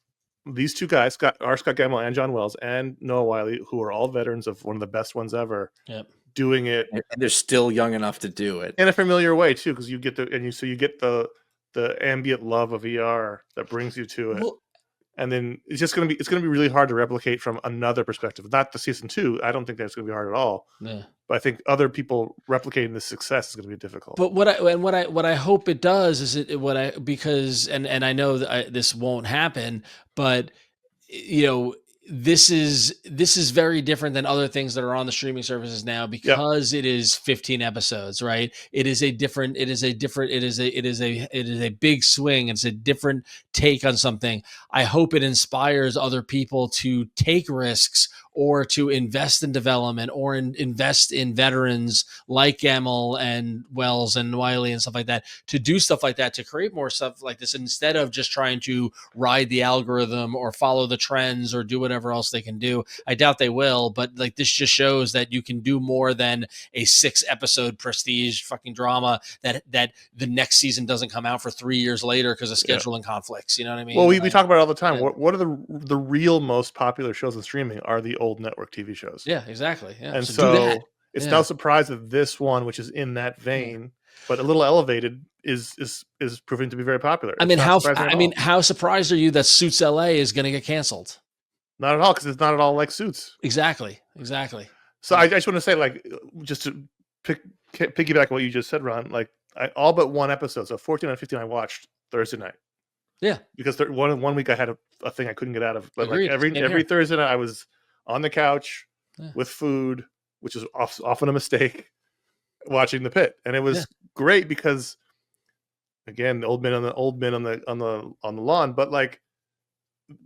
two guys, Scott Gamble and John Wells and Noah Wyle, who are all veterans of one of the best ones ever, doing it. And they're still young enough to do it. In a familiar way, too, because you get the ambient love of ER that brings you to it. Well, and then it's going to be really hard to replicate from another perspective. Not the season 2. I don't think that's going to be hard at all. Yeah. But I think other people replicating the success is going to be difficult. But what I hope it does is because I know that this won't happen, but this is very different than other things that are on the streaming services now because it is 15 episodes, right? It is a big swing. It's a different take on something. I hope it inspires other people to take risks or to invest in development or invest in veterans like Gamel and Wells and Wiley and stuff like that, to do stuff like that, to create more stuff like this instead of just trying to ride the algorithm or follow the trends or do whatever else they can do. I doubt they will, but like this just shows that you can do more than a 6-episode prestige fucking drama that the next season doesn't come out for 3 years later because of scheduling conflicts. You know what I mean? Well, we talk about it all the time. What are the real most popular shows in streaming are the old network TV shows. Yeah, exactly. Yeah. And so it's no surprise that this one, which is in that vein, but a little elevated, is proving to be very popular. I mean, how surprised are you that Suits LA is going to get canceled? Not at all, because it's not at all like Suits. Exactly. So I just want to say, like, just to piggyback what you just said, Ron, like I all but one episode, so 14 and 15 I watched Thursday night. Yeah. Because one week I had a thing I couldn't get out of. But like every Thursday night I was on the couch with food, which is often a mistake, watching the Pitt. And it was great because, again, the old men on the lawn, but like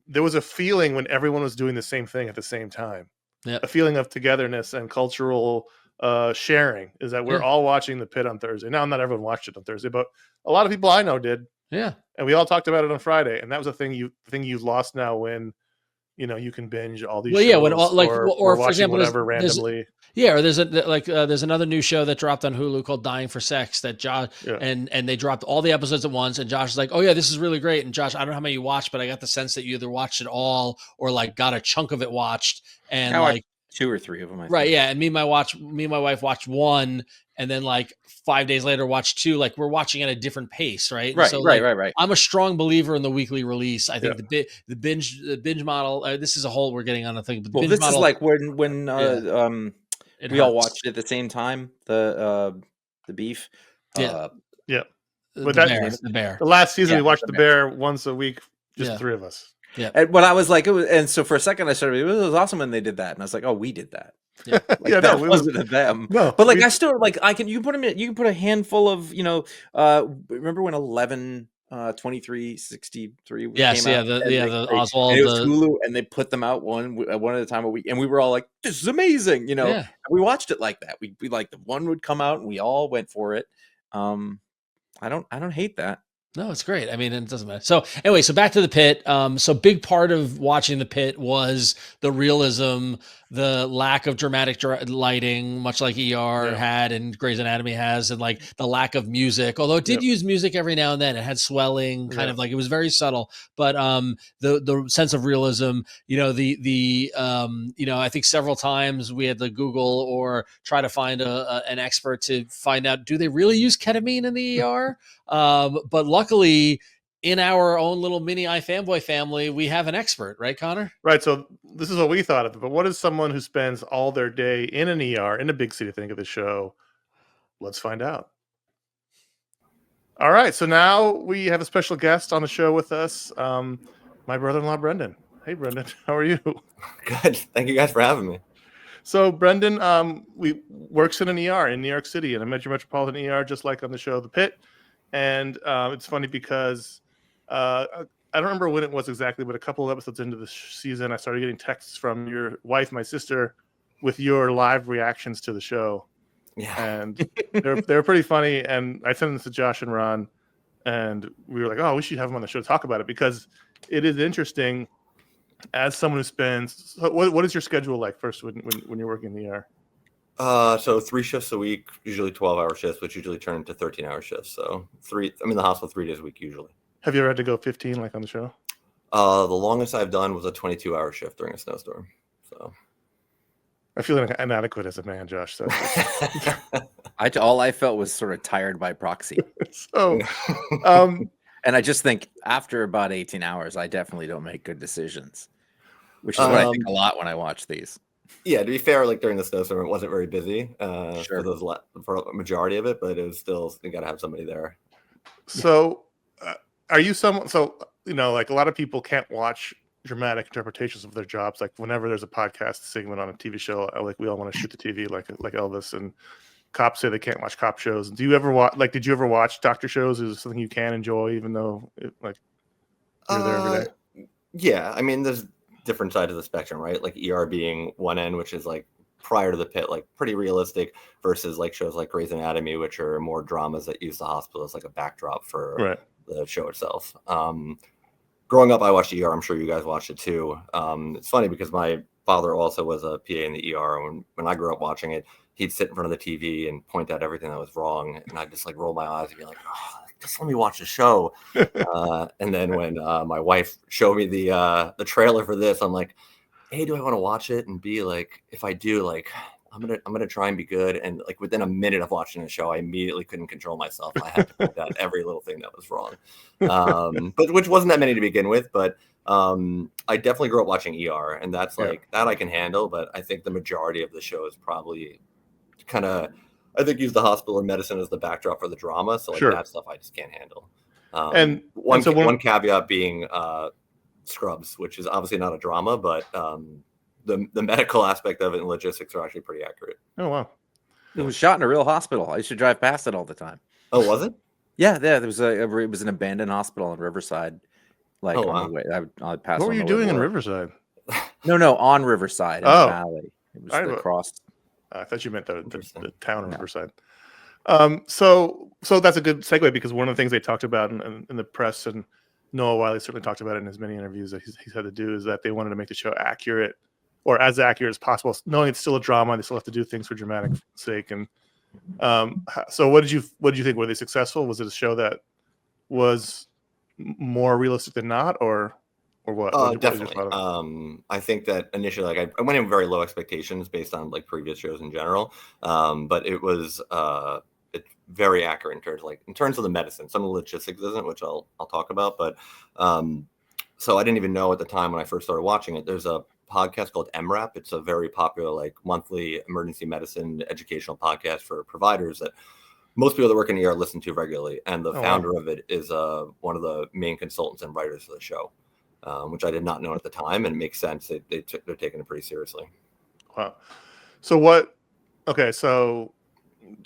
there was a feeling when everyone was doing the same thing at the same time. Yeah. A feeling of togetherness and cultural sharing, is that we're all watching the Pitt on Thursday. Now, not everyone watched it on Thursday, but a lot of people I know did. Yeah. And we all talked about it on Friday. And that was a thing you've lost now when, you know, you can binge all these shows. Yeah, when or for example, whatever randomly. Or there's there's another new show that dropped on Hulu called Dying for Sex that Josh and they dropped all the episodes at once, and Josh is like, "Oh yeah, this is really great." And Josh, I don't know how many you watched, but I got the sense that you either watched it all or like got a chunk of it watched, and like 2 or 3 of them. Right, yeah. And me and my wife watched one, and then like 5 days later watched 2. Like we're watching at a different pace, right? Right, so, right. I'm a strong believer in the weekly release. I think the binge model. This is a whole we're getting on a thing. But this model, is like when we all watched it at the same time. The beef. But the bear. The last season we watched the bear once a week, just the 3 of us. Yeah. And when I was like, and so for a second I started, it was awesome when they did that, and I was like, oh, we did that. Yeah, that wasn't them. No, but like I still like you can put a handful of remember when 11/23/63 came out? The Oswald. And it was Hulu, and they put them out one at a time a week, and we were all like, this is amazing, And we watched it like that. We like the one would come out, and we all went for it. I don't hate that. No, it's great. I mean, it doesn't matter. So anyway, so back to the Pitt. So big part of watching the Pitt was the realism, the lack of dramatic lighting, much like ER had and Grey's Anatomy has, and like the lack of music. Although it did use music every now and then, it had swelling, kind of like it was very subtle. But the sense of realism, I think several times we had to Google or try to find an expert to find out, do they really use ketamine in the ER? But luckily, in our own little mini iFanboy family, we have an expert, right, Connor? Right. So this is what we thought of it. But what is someone who spends all their day in an ER in a big city think of the show? Let's find out. All right. So now we have a special guest on the show with us, my brother-in-law, Brendan. Hey, Brendan. How are you? Good. Thank you guys for having me. So Brendan works in an ER in New York City, in a major metropolitan ER, just like on the show The Pitt. And it's funny because I don't remember when it was exactly, but a couple of episodes into the season, I started getting texts from your wife, my sister, with your live reactions to the show. Yeah. And they're pretty funny. And I sent them to Josh and Ron, and we were like, oh, we should have them on the show to talk about it, because it is interesting as someone who spends. So what is your schedule like first when you're working in the ER? So 3 shifts a week, usually 12-hour shifts, which usually turn into 13-hour shifts. So I'm in the hospital 3 days a week usually. Have you ever had to go 15 like on the show? The longest I've done was a 22-hour shift during a snowstorm. So I feel inadequate as a man, Josh. So all I felt was sort of tired by proxy. So, and I just think after about 18 hours, I definitely don't make good decisions, which is what I think a lot when I watch these. Yeah, to be fair, like during the snowstorm, it wasn't very busy for a majority of it, but it was still, you got to have somebody there. So are you someone, like a lot of people can't watch dramatic interpretations of their jobs. Like whenever there's a podcast segment on a TV show, like we all want to shoot the TV like Elvis, and cops say they can't watch cop shows. Do you ever watch? Like, did you ever watch doctor shows? Is it something you can enjoy, even though you're there every day? Yeah, I mean, there's different sides of the spectrum, right? Like ER being one end, which is like prior to the Pit, like pretty realistic, versus like shows like Grey's Anatomy, which are more dramas that use the hospital as like a backdrop for the show itself. Growing up, I watched ER. I'm sure you guys watched it too. It's funny because my father also was a PA in the ER. When I grew up watching it, he'd sit in front of the TV and point out everything that was wrong, and I'd just like roll my eyes and be like, "Oh, just let me watch the show." And then when my wife showed me the trailer for this, I'm like, A, do I want to watch it? And B, like, if I do, like, I'm gonna try and be good. And like within a minute of watching the show, I immediately couldn't control myself. I had to point out every little thing that was wrong. But which wasn't that many to begin with. But I definitely grew up watching ER, and that's like that I can handle. But I think the majority of the show is probably kind of, I think, use the hospital or medicine as the backdrop for the drama. So like that stuff I just can't handle. And one caveat being Scrubs, which is obviously not a drama, but the medical aspect of it and logistics are actually pretty accurate. Oh wow! It was shot in a real hospital. I used to drive past it all the time. Oh, was it? Yeah. There was it was an abandoned hospital in Riverside. Like on the way, I passed. What were you doing in Riverside? No, on Riverside in the valley. It was across. I thought you meant the town of Riverside. So that's a good segue, because one of the things they talked about in the press, and Noah Wiley certainly talked about it in his many interviews that he's had to do, is that they wanted to make the show accurate, or as accurate as possible, knowing it's still a drama. They still have to do things for dramatic sake. And so what did you think? Were they successful? Was it a show that was more realistic than not, or what? Definitely. I think that initially, like I went in with very low expectations based on like previous shows in general. But it was it's very accurate in terms of the medicine. Some of the logistics isn't, which I'll talk about. But so I didn't even know at the time when I first started watching it. There's a podcast called MRAP. It's a very popular like monthly emergency medicine educational podcast for providers that most people that work in ER listen to regularly. And the founder of it is one of the main consultants and writers for the show. Which I did not know at the time, and it makes sense. They're taking it pretty seriously. Wow. So what? Okay, so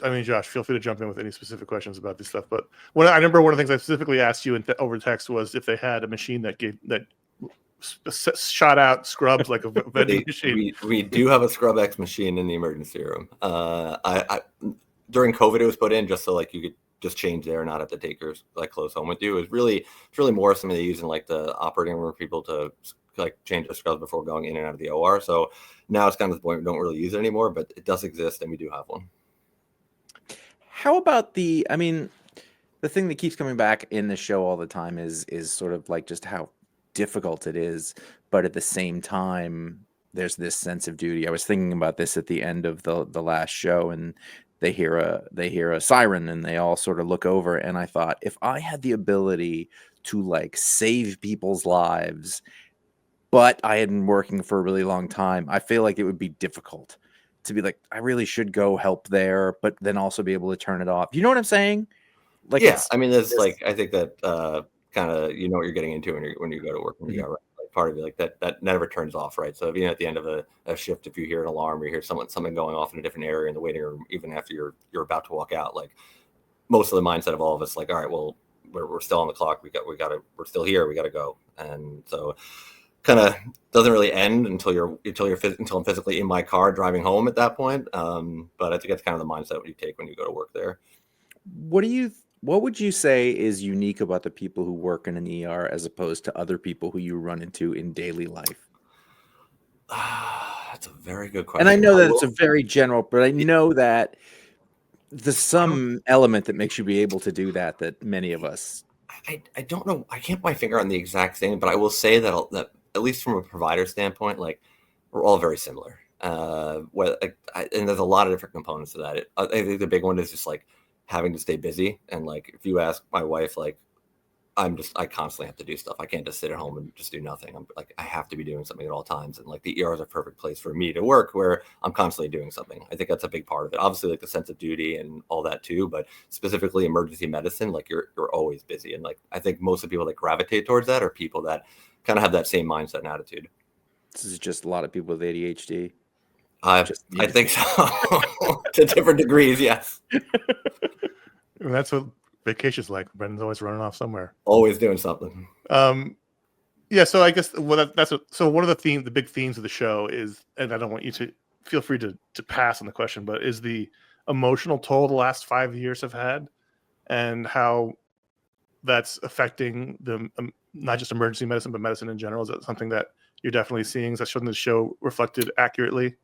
I mean, Josh, feel free to jump in with any specific questions about this stuff. But I remember one of the things I specifically asked you over text was if they had a machine that shot out scrubs like a vending machine. We do have a Scrub X machine in the emergency room. During COVID, it was put in just so like you could just change there, not have to take your like clothes home with you. It's really more something they use in like the operating room for people to like change their scrubs before going in and out of the OR. So now it's kind of the point we don't really use it anymore, but it does exist and we do have one. How about the thing that keeps coming back in the show all the time is sort of like just how difficult it is, but at the same time, there's this sense of duty. I was thinking about this at the end of the last show, and they hear a siren and they all sort of look over, and I thought, if I had the ability to like save people's lives, but I had been working for a really long time, I feel like it would be difficult to be like, I really should go help there, but then also be able to turn it off. You know what I'm saying? Like, yeah, I mean, there's like, I think that kind of, you know what you're getting into when you go to work, when you got part of it, like that never turns off, right? So if at the end of a shift, if you hear an alarm or you hear something going off in a different area in the waiting room, even after you're about to walk out, like most of the mindset of all of us, like, all right, well, we're still on the clock, we're still here, we got to go. And so kind of doesn't really end until I'm physically in my car driving home at that point. But I think that's kind of the mindset you take when you go to work there. What would you say is unique about the people who work in an ER as opposed to other people who you run into in daily life? That's a very good question. And I know that it's a very general, but I know that there's some element that makes you be able to do that many of us. I don't know. I can't put my finger on the exact thing, but I will say that at least from a provider standpoint, like we're all very similar. And there's a lot of different components to that. I think the big one is just like having to stay busy. And like, if you ask my wife, like I constantly have to do stuff. I can't just sit at home and just do nothing. I'm like, I have to be doing something at all times. And like the ER is a perfect place for me to work where I'm constantly doing something. I think that's a big part of it. Obviously like the sense of duty and all that too, but specifically emergency medicine, like you're always busy. And like, I think most of the people that gravitate towards that are people that kind of have that same mindset and attitude. This is just a lot of people with ADHD. I think so. To different degrees, yes. And that's what vacation's like. Brendan's always running off somewhere. Always doing something. Yeah, so I guess so one of the big themes of the show is, and I don't want you to feel free to pass on the question, but is the emotional toll the last 5 years have had, and how that's affecting the not just emergency medicine but medicine in general. Is that something that you're definitely seeing? Is that something the show reflected accurately?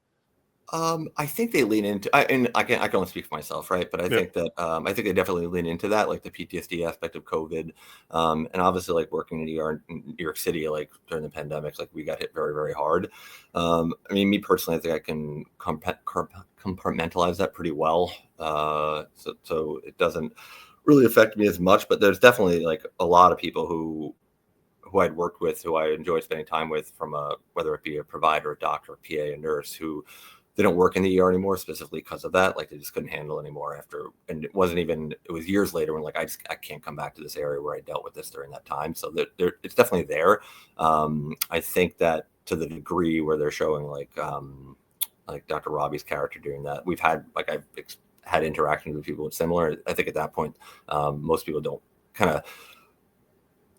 I think they lean into, and I can only speak for myself, right? But I think that I think they definitely lean into that, like the PTSD aspect of COVID, and obviously like working in ER in New York City, like during the pandemic, like we got hit very, very hard. I mean, me personally, I think I can compartmentalize that pretty well, so it doesn't really affect me as much. But there's definitely like a lot of people who I'd worked with, who I enjoy spending time with, from whether it be a provider, a doctor, a PA, a nurse, who they don't work in the ER anymore specifically because of that. Like they just couldn't handle anymore after, and it was years later when like, I can't come back to this area where I dealt with this during that time. So it's definitely there. I think that to the degree where they're showing like Dr. Robbie's character doing that, I've had interactions with people with similar. I think at that point, most people don't kind of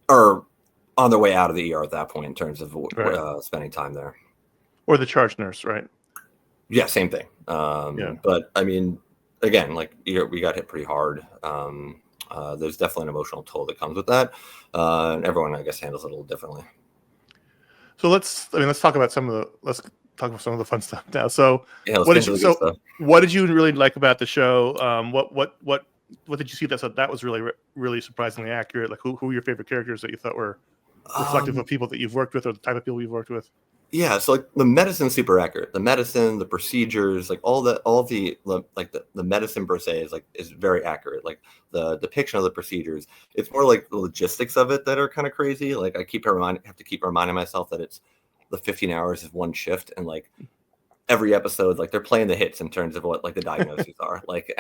are on their way out of the ER at that point in terms of spending time there. Or the charge nurse, right? Yeah, same thing. But I mean, again, like we got hit pretty hard. There's definitely an emotional toll that comes with that. And everyone, I guess, handles it a little differently. So let's talk about some of the fun stuff now. So what did you really like about the show? What did you see that was really, really surprisingly accurate? Like who were your favorite characters that you thought were reflective of people that you've worked with, or the type of people you've worked with? Yeah, so like the medicine's super accurate. The medicine, the procedures, like the medicine per se is very accurate. Like the depiction of the procedures, it's more like the logistics of it that are kind of crazy. Like I have to keep reminding myself that it's the 15 hours is one shift, and like every episode, like they're playing the hits in terms of what like the diagnoses are. Like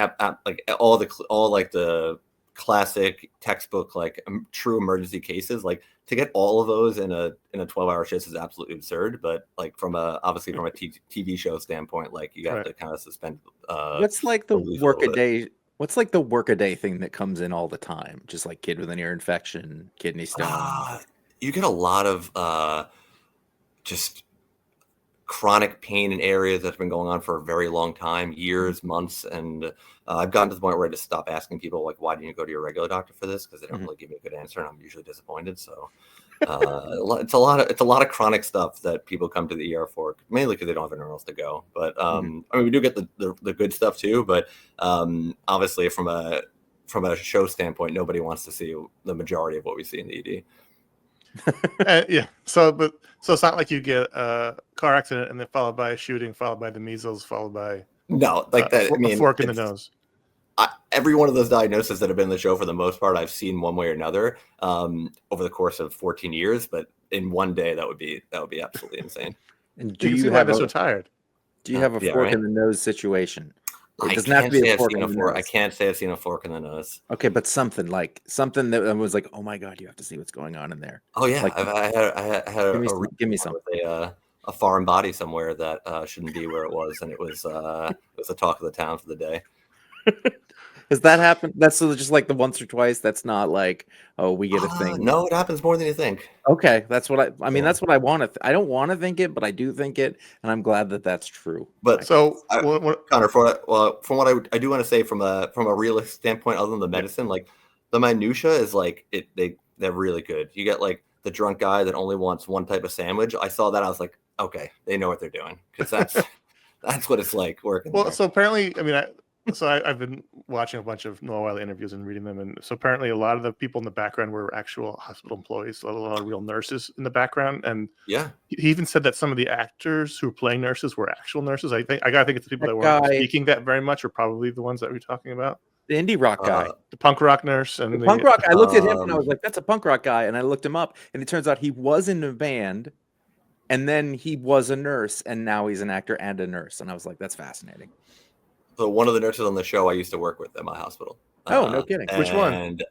like all the classic textbook like true emergency cases, like to get all of those in a 12-hour shift is absolutely absurd. But like obviously from a TV show standpoint, like you got to kind of suspend. What's like the workaday? What's like the workaday thing that comes in all the time? Just like kid with an ear infection, kidney stone. You get a lot of just chronic pain in areas that's been going on for a very long time, years, months. And I've gotten to the point where I just stop asking people, like, why didn't you go to your regular doctor for this? Because they don't really give me a good answer, and I'm usually disappointed. So it's a lot of chronic stuff that people come to the ER for, mainly because they don't have anywhere else to go. But I mean, we do get the good stuff too. But obviously, from a show standpoint, nobody wants to see the majority of what we see in the ED. So it's not like you get a car accident and then followed by a shooting, followed by the measles, followed by a fork in the nose. Every one of those diagnoses that have been in the show, for the most part, I've seen one way or another over the course of 14 years. But in one day, that would be absolutely insane. And do you have so tired? Do you have a fork in the nose situation? It doesn't have to be a fork in the nose. I can't say I've seen a fork in the nose. Okay, but something that was like, oh my god, you have to see what's going on in there. Oh yeah, like, I had give me some a foreign body somewhere that shouldn't be where it was, and it was the talk of the town for the day. Has that happened? That's just like the once or twice. That's not like, oh, we get a thing. No, it happens more than you think. Okay, that's what I mean. That's what I want to. I don't want to think it, but I do think it, and I'm glad that that's true. But Connor, from what I do want to say from a realist standpoint, other than the medicine, like the minutia is like they're really good. You get like the drunk guy that only wants one type of sandwich. I saw that, I was like, okay, they know what they're doing, because that's what it's like working. Well, there. So apparently, I mean, I've been watching a bunch of Noah Wyle interviews and reading them, and so apparently a lot of the people in the background were actual hospital employees, a lot of real nurses in the background, and yeah, he even said that some of the actors who were playing nurses were actual nurses. I gotta think it's the people that weren't speaking that very much are probably the ones that we're talking about. The indie rock guy, the punk rock nurse, and the punk rock. I looked at him and I was like, "That's a punk rock guy," and I looked him up, and it turns out he was in a band, and then he was a nurse, and now he's an actor and a nurse, and I was like, "That's fascinating." So one of the nurses on the show I used to work with at my hospital. Oh, no kidding. Which one? And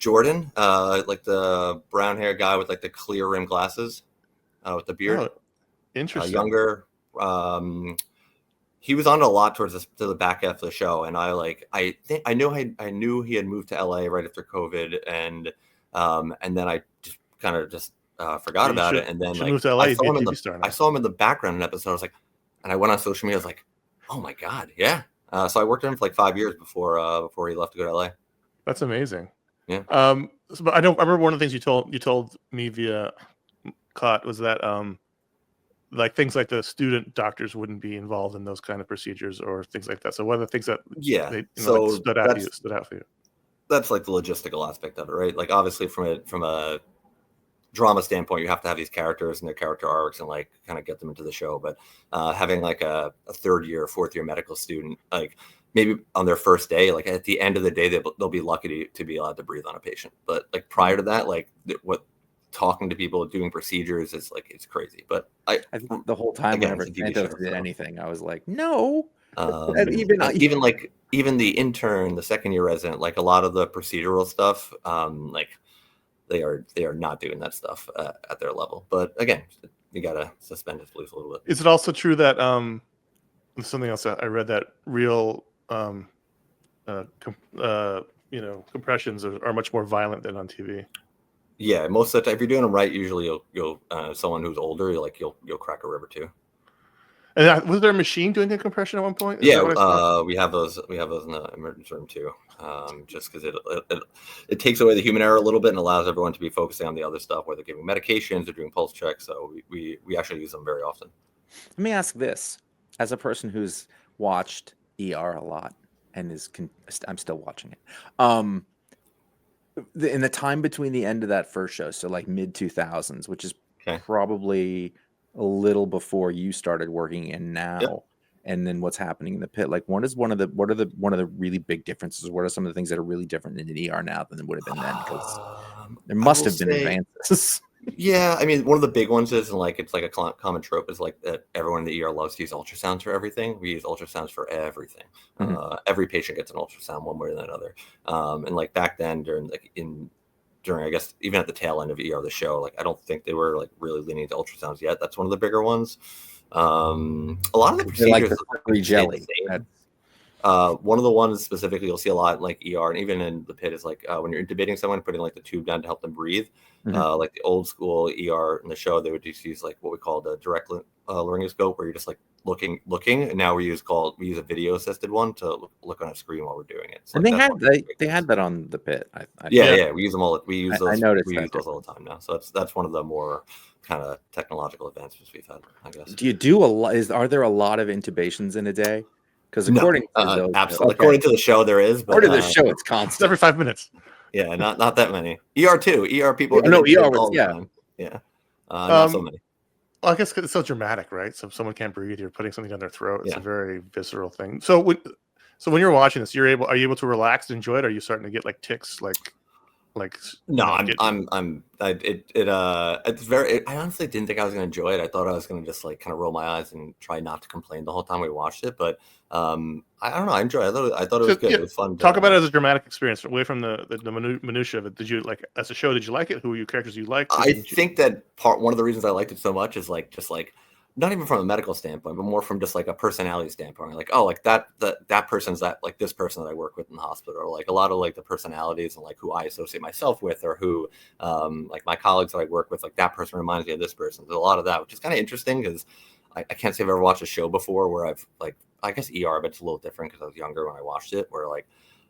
Jordan, like the brown hair guy with like the clear rim glasses, with the beard. Oh, interesting. Younger. He was on a lot towards to the back half of the show, and I knew he had moved to LA right after COVID, and then I just kind of forgot about it, and then like moved to LA, I saw him in the background in an episode. I was like, and I went on social media. I was like, oh my god, yeah. So I worked with him for like 5 years before he left to go to LA. That's amazing. Yeah. But I remember one of the things you told me via Cot was that like things like the student doctors wouldn't be involved in those kind of procedures or things like that. So one of the things that stood out for you. That's like the logistical aspect of it, right? Like obviously from a drama standpoint, you have to have these characters and their character arcs and like kind of get them into the show. But having like a third year, fourth year medical student, like maybe on their first day, like at the end of the day, they'll be lucky to be allowed to breathe on a patient. But like prior to that, like talking to people, doing procedures is like, it's crazy. But I think the whole time whenever Santos did anything, I was like, no. Even the intern, the second year resident, like a lot of the procedural stuff, like they are not doing that stuff at their level. But again, you gotta suspend disbelief a little bit. Is it also true that something else I read that real compressions are much more violent than on TV? Yeah, most of the time, if you're doing them right, usually you'll someone who's older, you'll crack a rib or two. And was there a machine doing a compression at one point? We have those in the emergency room too. Just because it takes away the human error a little bit and allows everyone to be focusing on the other stuff, where they're giving medications or doing pulse checks. So we actually use them very often. Let me ask this: as a person who's watched ER a lot and I'm still watching it. In the time between the end of that first show, so like mid 2000s, which is probably a little before you started working in now, and then what's happening in the pit, like what are the really big differences? What are some of the things that are really different in the ER now than it would have been then? Because there must have been advances. Yeah, I mean, one of the big ones is, and like it's like a common trope, is like that everyone in the ER loves to use ultrasounds for everything. We use ultrasounds for everything. Mm-hmm. Every patient gets an ultrasound one way or another. And like back then, during I guess even at the tail end of the show, like I don't think they were like really leaning into ultrasounds yet. That's one of the bigger ones. A lot of the procedures like the jelly. One of the ones specifically you'll see a lot in like ER and even in the pit is like when you're intubating someone, putting like the tube down to help them breathe. Mm-hmm. Like the old school ER in the show, they would just use like what we call the direct laryngoscope, where you're just like looking. And now we use a video assisted one to look on a screen while we're doing it. So and they had that on the pit. We use them all. We use those. I noticed we use those all the time now. So that's one of the more kind of technological advancements we've had, I guess. Do you do a lot? Are there a lot of intubations in a day? Because according according to the show, there is. But, according to the show, it's constant. It's every 5 minutes. Yeah, not that many. ER too. ER people. Yeah. Not so many. Well, I guess 'cause it's so dramatic, right? So if someone can't breathe, you're putting something down their throat. It's a very visceral thing. So when you're watching this, are you able to relax and enjoy it? Or are you starting to get like tics, No, it's very. I honestly didn't think I was going to enjoy it. I thought I was going to just like kind of roll my eyes and try not to complain the whole time we watched it. But I don't know. I enjoyed it. I thought it was good. It was fun. Talk about it as a dramatic experience, away from the minutia of it. Did you like as a show? Did you like it? Who were your characters you liked? I think that one of the reasons I liked it so much is like just like. Not even from a medical standpoint, but more from just like a personality standpoint. Like, oh, like that person's that like this person that I work with in the hospital, or like a lot of like the personalities and like who I associate myself with, or who like my colleagues that I work with, like that person reminds me of this person. There's a lot of that, which is kind of interesting because I can't say I've ever watched a show before where I've like, I guess ER, but it's a little different because I was younger when I watched it, where like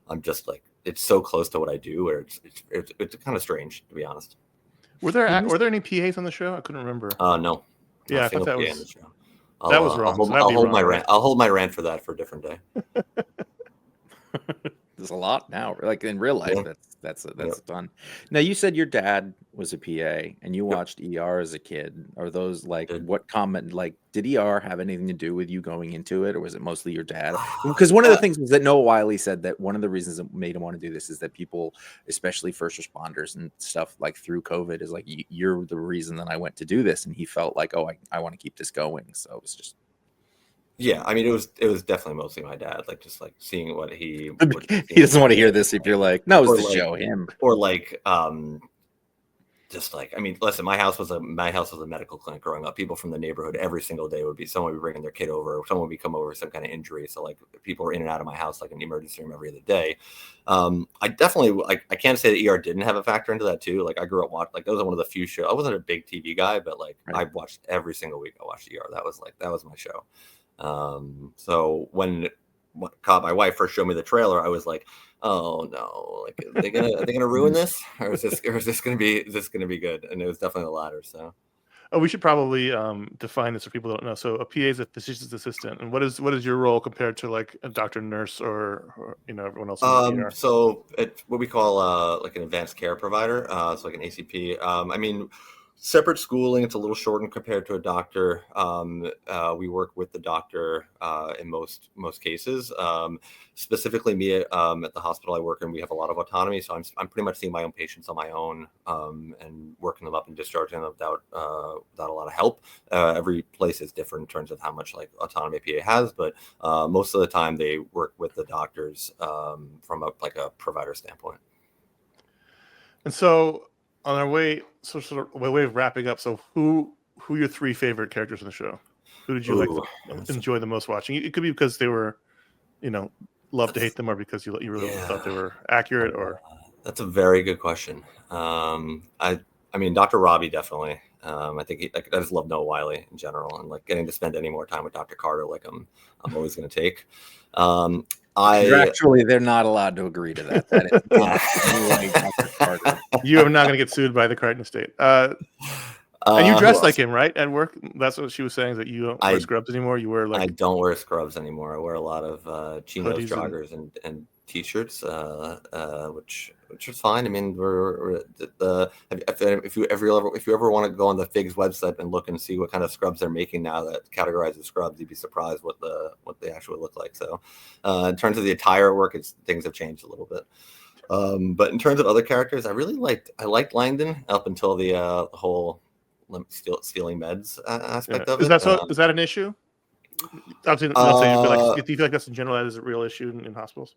I'm just like it's so close to what I do, where it's kind of strange, to be honest. Were there any PAs on the show? I couldn't remember. No. Yeah, I thought that was wrong. I'll hold my rant for that for a different day. There's a lot now, like in real life. That's fun. Now, you said your dad was a PA and you watched ER as a kid. Are those like what comment? Like, did ER have anything to do with you going into it, or was it mostly your dad? Because one of the things was that Noah Wiley said that one of the reasons that made him want to do this is that people, especially first responders and stuff, like through COVID, is like you're the reason that I went to do this, and he felt like, oh, I want to keep this going. So it was just. Yeah, I mean, it was definitely mostly my dad, like just like seeing what he doesn't want to hear this if you're like, no, it's the show him, or like just like, I mean, listen, my house was a medical clinic growing up. People from the neighborhood every single day someone would be bringing their kid over, or someone would come over with some kind of injury. So like people were in and out of my house like in the emergency room every other day. I definitely I can't say that ER didn't have a factor into that too. Like I grew up watching, like that was one of the few shows. I wasn't a big TV guy, but like I watched every single week. I watched ER. That was my show. So when my wife first showed me the trailer, I was like, oh no, like are they gonna ruin this, or is this gonna be good? And it was definitely the latter. So we should probably define this for people who don't know. So a PA is a physician's assistant, and what is your role compared to like a doctor, nurse, or everyone else in the ER? So it's what we call like an advanced care provider, so like an ACP. I mean, separate schooling, it's a little shortened compared to a doctor. We work with the doctor in most cases. Specifically me at the hospital I work in, we have a lot of autonomy, so I'm pretty much seeing my own patients on my own and working them up and discharging them without a lot of help. Every place is different in terms of how much like autonomy PA has, but most of the time they work with the doctors from a provider standpoint. And so on our way, sort of way of wrapping up. So who are your three favorite characters in the show? Who did you enjoy the most watching? It could be because they were, love to hate them, or because you really thought they were accurate. Or that's a very good question. I mean, Dr. Robbie definitely. I think I just love Noah Wiley in general, and like getting to spend any more time with Dr. Carter, like I'm always going to take. Actually, they're not allowed to agree to that. That is not You are not going to get sued by the Crichton estate. And you dress like him, right? At work, that's what she was saying. Is that you don't wear scrubs anymore? You wear like I don't wear scrubs anymore. I wear a lot of chinos, joggers, and t-shirts, which is fine. I mean, if you ever want to go on the Figs website and look and see what kind of scrubs they're making now that categorize as scrubs, you'd be surprised what they actually look like. So, in terms of the attire at work, things have changed a little bit. But in terms of other characters, I liked Langdon up until the whole stealing meds aspect of it. Is that an issue? Obviously, do you feel like that's in general that is a real issue in hospitals?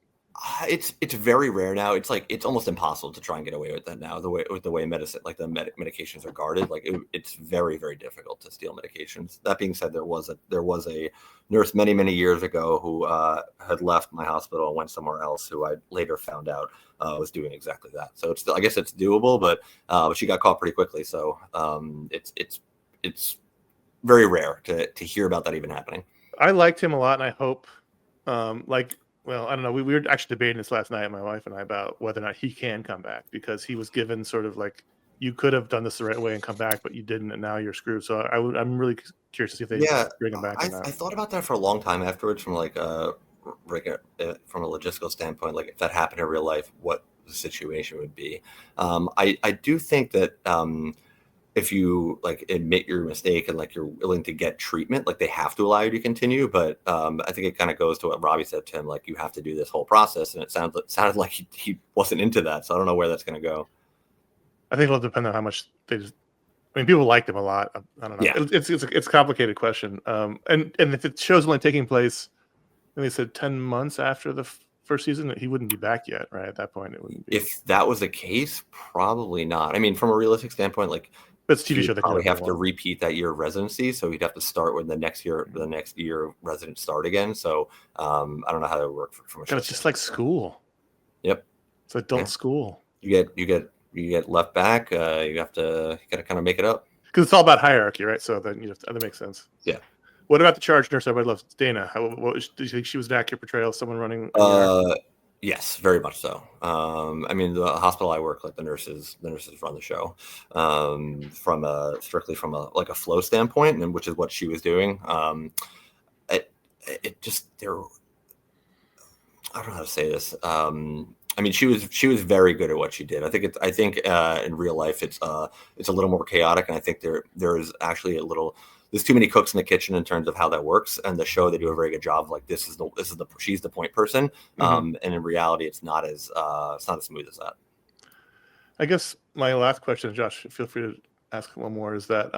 It's very rare now. It's like it's almost impossible to try and get away with that now. The way medicine, like the medications are guarded, like it's very, very difficult to steal medications. That being said, there was a nurse many years ago who had left my hospital and went somewhere else, who I later found out was doing exactly that. So I guess it's doable, but she got caught pretty quickly. So it's very rare to hear about that even happening. I liked him a lot, and I hope well, I don't know. We were actually debating this last night, my wife and I, about whether or not he can come back, because he was given sort of like, you could have done this the right way and come back, but you didn't, and now you're screwed. So I'm really curious to see if they bring him back. I thought about that for a long time afterwards, from from a logistical standpoint, like if that happened in real life, what the situation would be. I do think that if you like admit your mistake and like you're willing to get treatment, like they have to allow you to continue. But I think it kind of goes to what Robbie said to him, like you have to do this whole process, and it sounded like he wasn't into that. So I don't know where that's going to go. I think it'll depend on how much people liked him a lot. I don't know. Yeah. It's a complicated question. And if the show's only taking place, and they said 10 months after the first season, he wouldn't be back yet, right? At that point, it wouldn't be. If that was the case, probably not. I mean, from a realistic standpoint, like. But it's a TV show that probably have to repeat that year of residency, so he'd have to start when the next year of residence start again. So I don't know how that would work from a show. It's just like school. Yep, it's adult school. You get left back. You got to kind of make it up, because it's all about hierarchy, right? So then that makes sense. Yeah. What about the charge nurse everybody loves, Dana? Do you think she was an accurate portrayal of someone running? Yes, very much so. I mean, the hospital I work, like the nurses run the show strictly from a flow standpoint, and which is what she was doing. I don't know how to say this. I mean, she was very good at what she did. I think in real life it's a little more chaotic, and I think there is actually there's too many cooks in the kitchen in terms of how that works. And the show, they do a very good job. Like she's the point person. And in reality, it's not as smooth as that. I guess my last question, Josh, feel free to ask one more, is that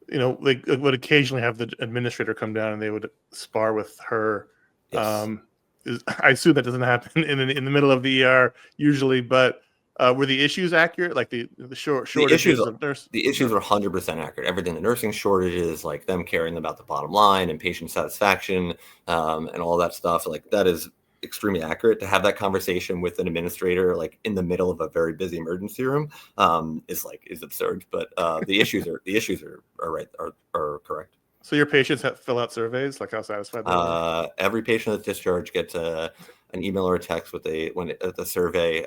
they would occasionally have the administrator come down and they would spar with her. Yes. I assume that doesn't happen in the middle of the ER usually, but were the issues accurate? Like the shortages of nurse? The issues are 100% accurate. Everything, the nursing shortages, like them caring about the bottom line and patient satisfaction, and all that stuff. Like that is extremely accurate. To have that conversation with an administrator, like in the middle of a very busy emergency room, is absurd. But the issues are right, are correct. So your patients have fill out surveys, like how satisfied they are? Every patient that's discharged gets an email or a text with the survey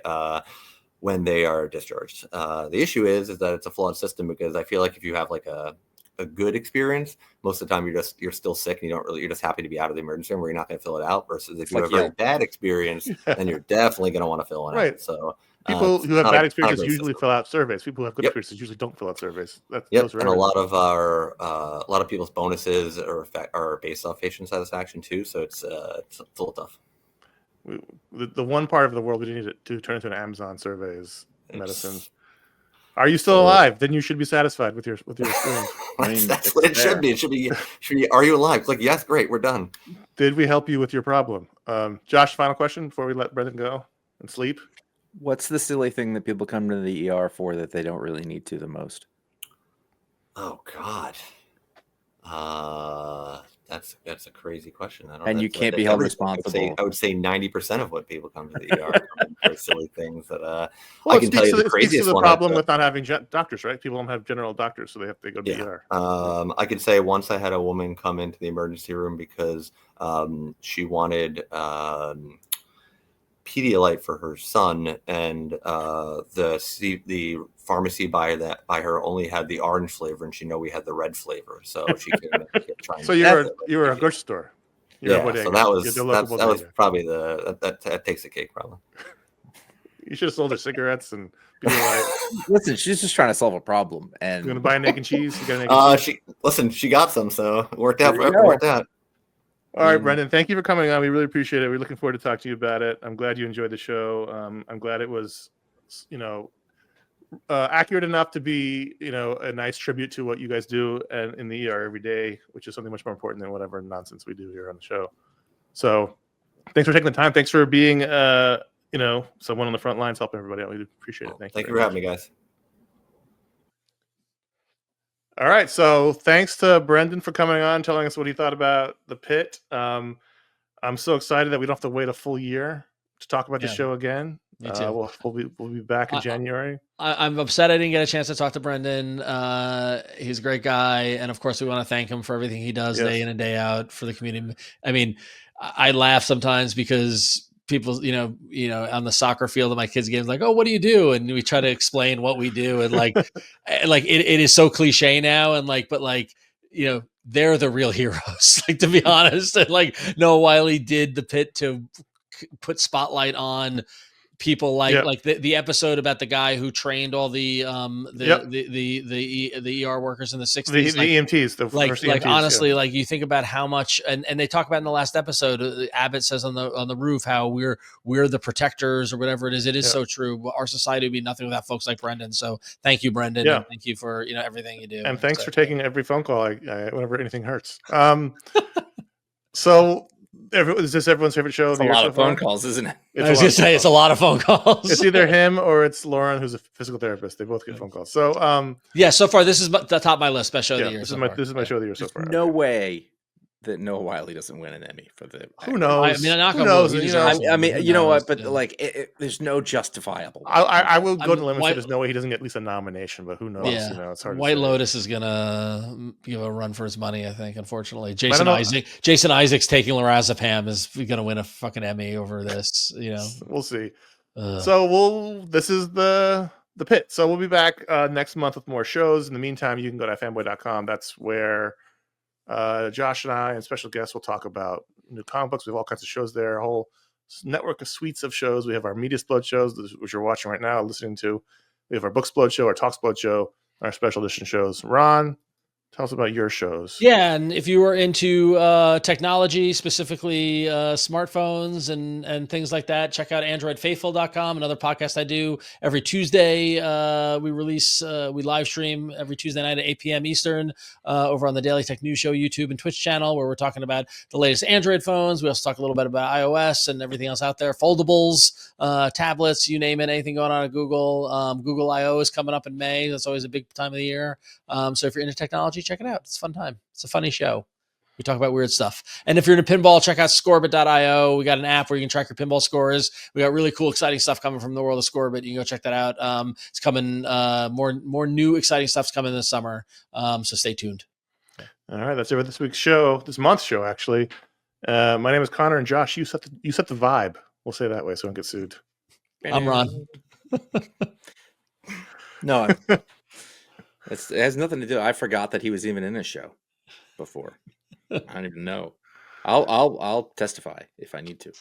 when they are discharged. The issue is that it's a flawed system, because I feel like if you have like a good experience, most of the time you're still sick and you're just happy to be out of the emergency room, where you're not going to fill it out. Versus if you have a very bad experience, then you're definitely going to want to fill it out. So people who have bad experiences usually fill out surveys. People who have good experiences usually don't fill out surveys. And a lot of people's bonuses are based off patient satisfaction too. So it's a little tough. The one part of the world we need to turn into an Amazon survey is medicine. Are you still alive? Then you should be satisfied with your experience. That's what it should be. It should be. Are you alive? It's like, yes, great, we're done. Did we help you with your problem? Josh, final question before we let Brendan go and sleep. What's the silly thing that people come to the ER for that they don't really need to the most? Oh God, that's a crazy question. And you can't be held responsible. I would say 90% of what people come to the ER are silly things that I can tell you the craziest one. The problem with not having doctors, right? People don't have general doctors, so they have to go to the ER. I could say once I had a woman come into the emergency room because she wanted Pedialyte for her son, and the pharmacy by her only had the orange flavor, and she we had the red flavor, so she kept trying. So you were a grocery store. So that was probably that takes the cake, probably. You should have sold her cigarettes and Pedialyte. Listen, she's just trying to solve a problem, and you're gonna buy an egg and cheese. She got some, so it worked out. Worked out. All right, Brendan, thank you for coming on. We really appreciate it. We're looking forward to talking to you about it. I'm glad you enjoyed the show. I'm glad it was, accurate enough to be, a nice tribute to what you guys do in the ER every day, which is something much more important than whatever nonsense we do here on the show. So thanks for taking the time. Thanks for being, someone on the front lines helping everybody out. We appreciate it. Thank you for having me, guys. All right, so thanks to Brendan for coming on, telling us what he thought about the Pitt. I'm so excited that we don't have to wait a full year to talk about the show again. Me too. We'll be back in January. I'm upset I didn't get a chance to talk to Brendan. He's a great guy, and of course we want to thank him for everything he does day in and day out for the community. I mean, I laugh sometimes because people, on the soccer field of my kids' games, like, oh, what do you do? And we try to explain what we do. And it is so cliche now. And they're the real heroes, to be honest. And Noah Wiley did the Pitt to put spotlight on people like the episode about the guy who trained all the ER workers in the 60s, the EMTs, the first EMTs, honestly, you think about how much, and they talk about in the last episode, Abbott says on the roof how we're the protectors or whatever it is. It is so true. Our society would be nothing without folks like Brendan. So thank you, Brendan. And thank you for everything you do. And thanks for taking every phone call whenever anything hurts. So. Is this everyone's favorite show? It's a lot of phone calls, isn't it? I was going to say it's a lot of phone calls. It's either him or it's Lauren, who's a physical therapist. They both get phone calls. So, so far this is the top of my list. Best show of the year. This is my show of the year so far. No way that Noah Wiley doesn't win an Emmy for the. Who knows? Who knows? You know what? But there's no justifiable. I will go to the limit. There's no way he doesn't get at least a nomination, but who knows? Yeah. It's hard. White Lotus is gonna give a run for his money. I think, unfortunately, Jason Isaacs taking lorazepam is gonna win a fucking Emmy over this. We'll see. So this is the Pitt. So we'll be back next month with more shows. In the meantime, you can go to iFanboy.com. That's where. Josh and I and special guests will talk about new comic books. We have all kinds of shows there, a whole network of suites of shows. We have our Mediasplode shows, which you're watching right now, listening to. We have our Booksplode show, our Talksplode show, our special edition shows. Ron, Tell us about your shows. Yeah, and if you are into technology, specifically smartphones and things like that, check out AndroidFaithful.com, another podcast I do every Tuesday. We live stream every Tuesday night at 8 p.m. Eastern over on the Daily Tech News Show YouTube and Twitch channel, where we're talking about the latest Android phones. We also talk a little bit about iOS and everything else out there, foldables, tablets, you name it, anything going on at Google. Google I/O is coming up in May. That's always a big time of the year. So if you're into technology, check it out. It's a fun time. It's a funny show. We talk about weird stuff. And if you're into pinball, check out scorebit.io. We got an app where you can track your pinball scores. We got really cool, exciting stuff coming from the world of Scorebit. You can go check that out. It's coming, more new, exciting stuff's coming this summer. So stay tuned. All right, that's it for this week's show, this month's show, actually. My name is Connor, and Josh, you set the vibe. We'll say it that way so I don't get sued. I'm Ron. No, it has nothing to do. I forgot that he was even in a show before. I don't even know. I'll testify if I need to.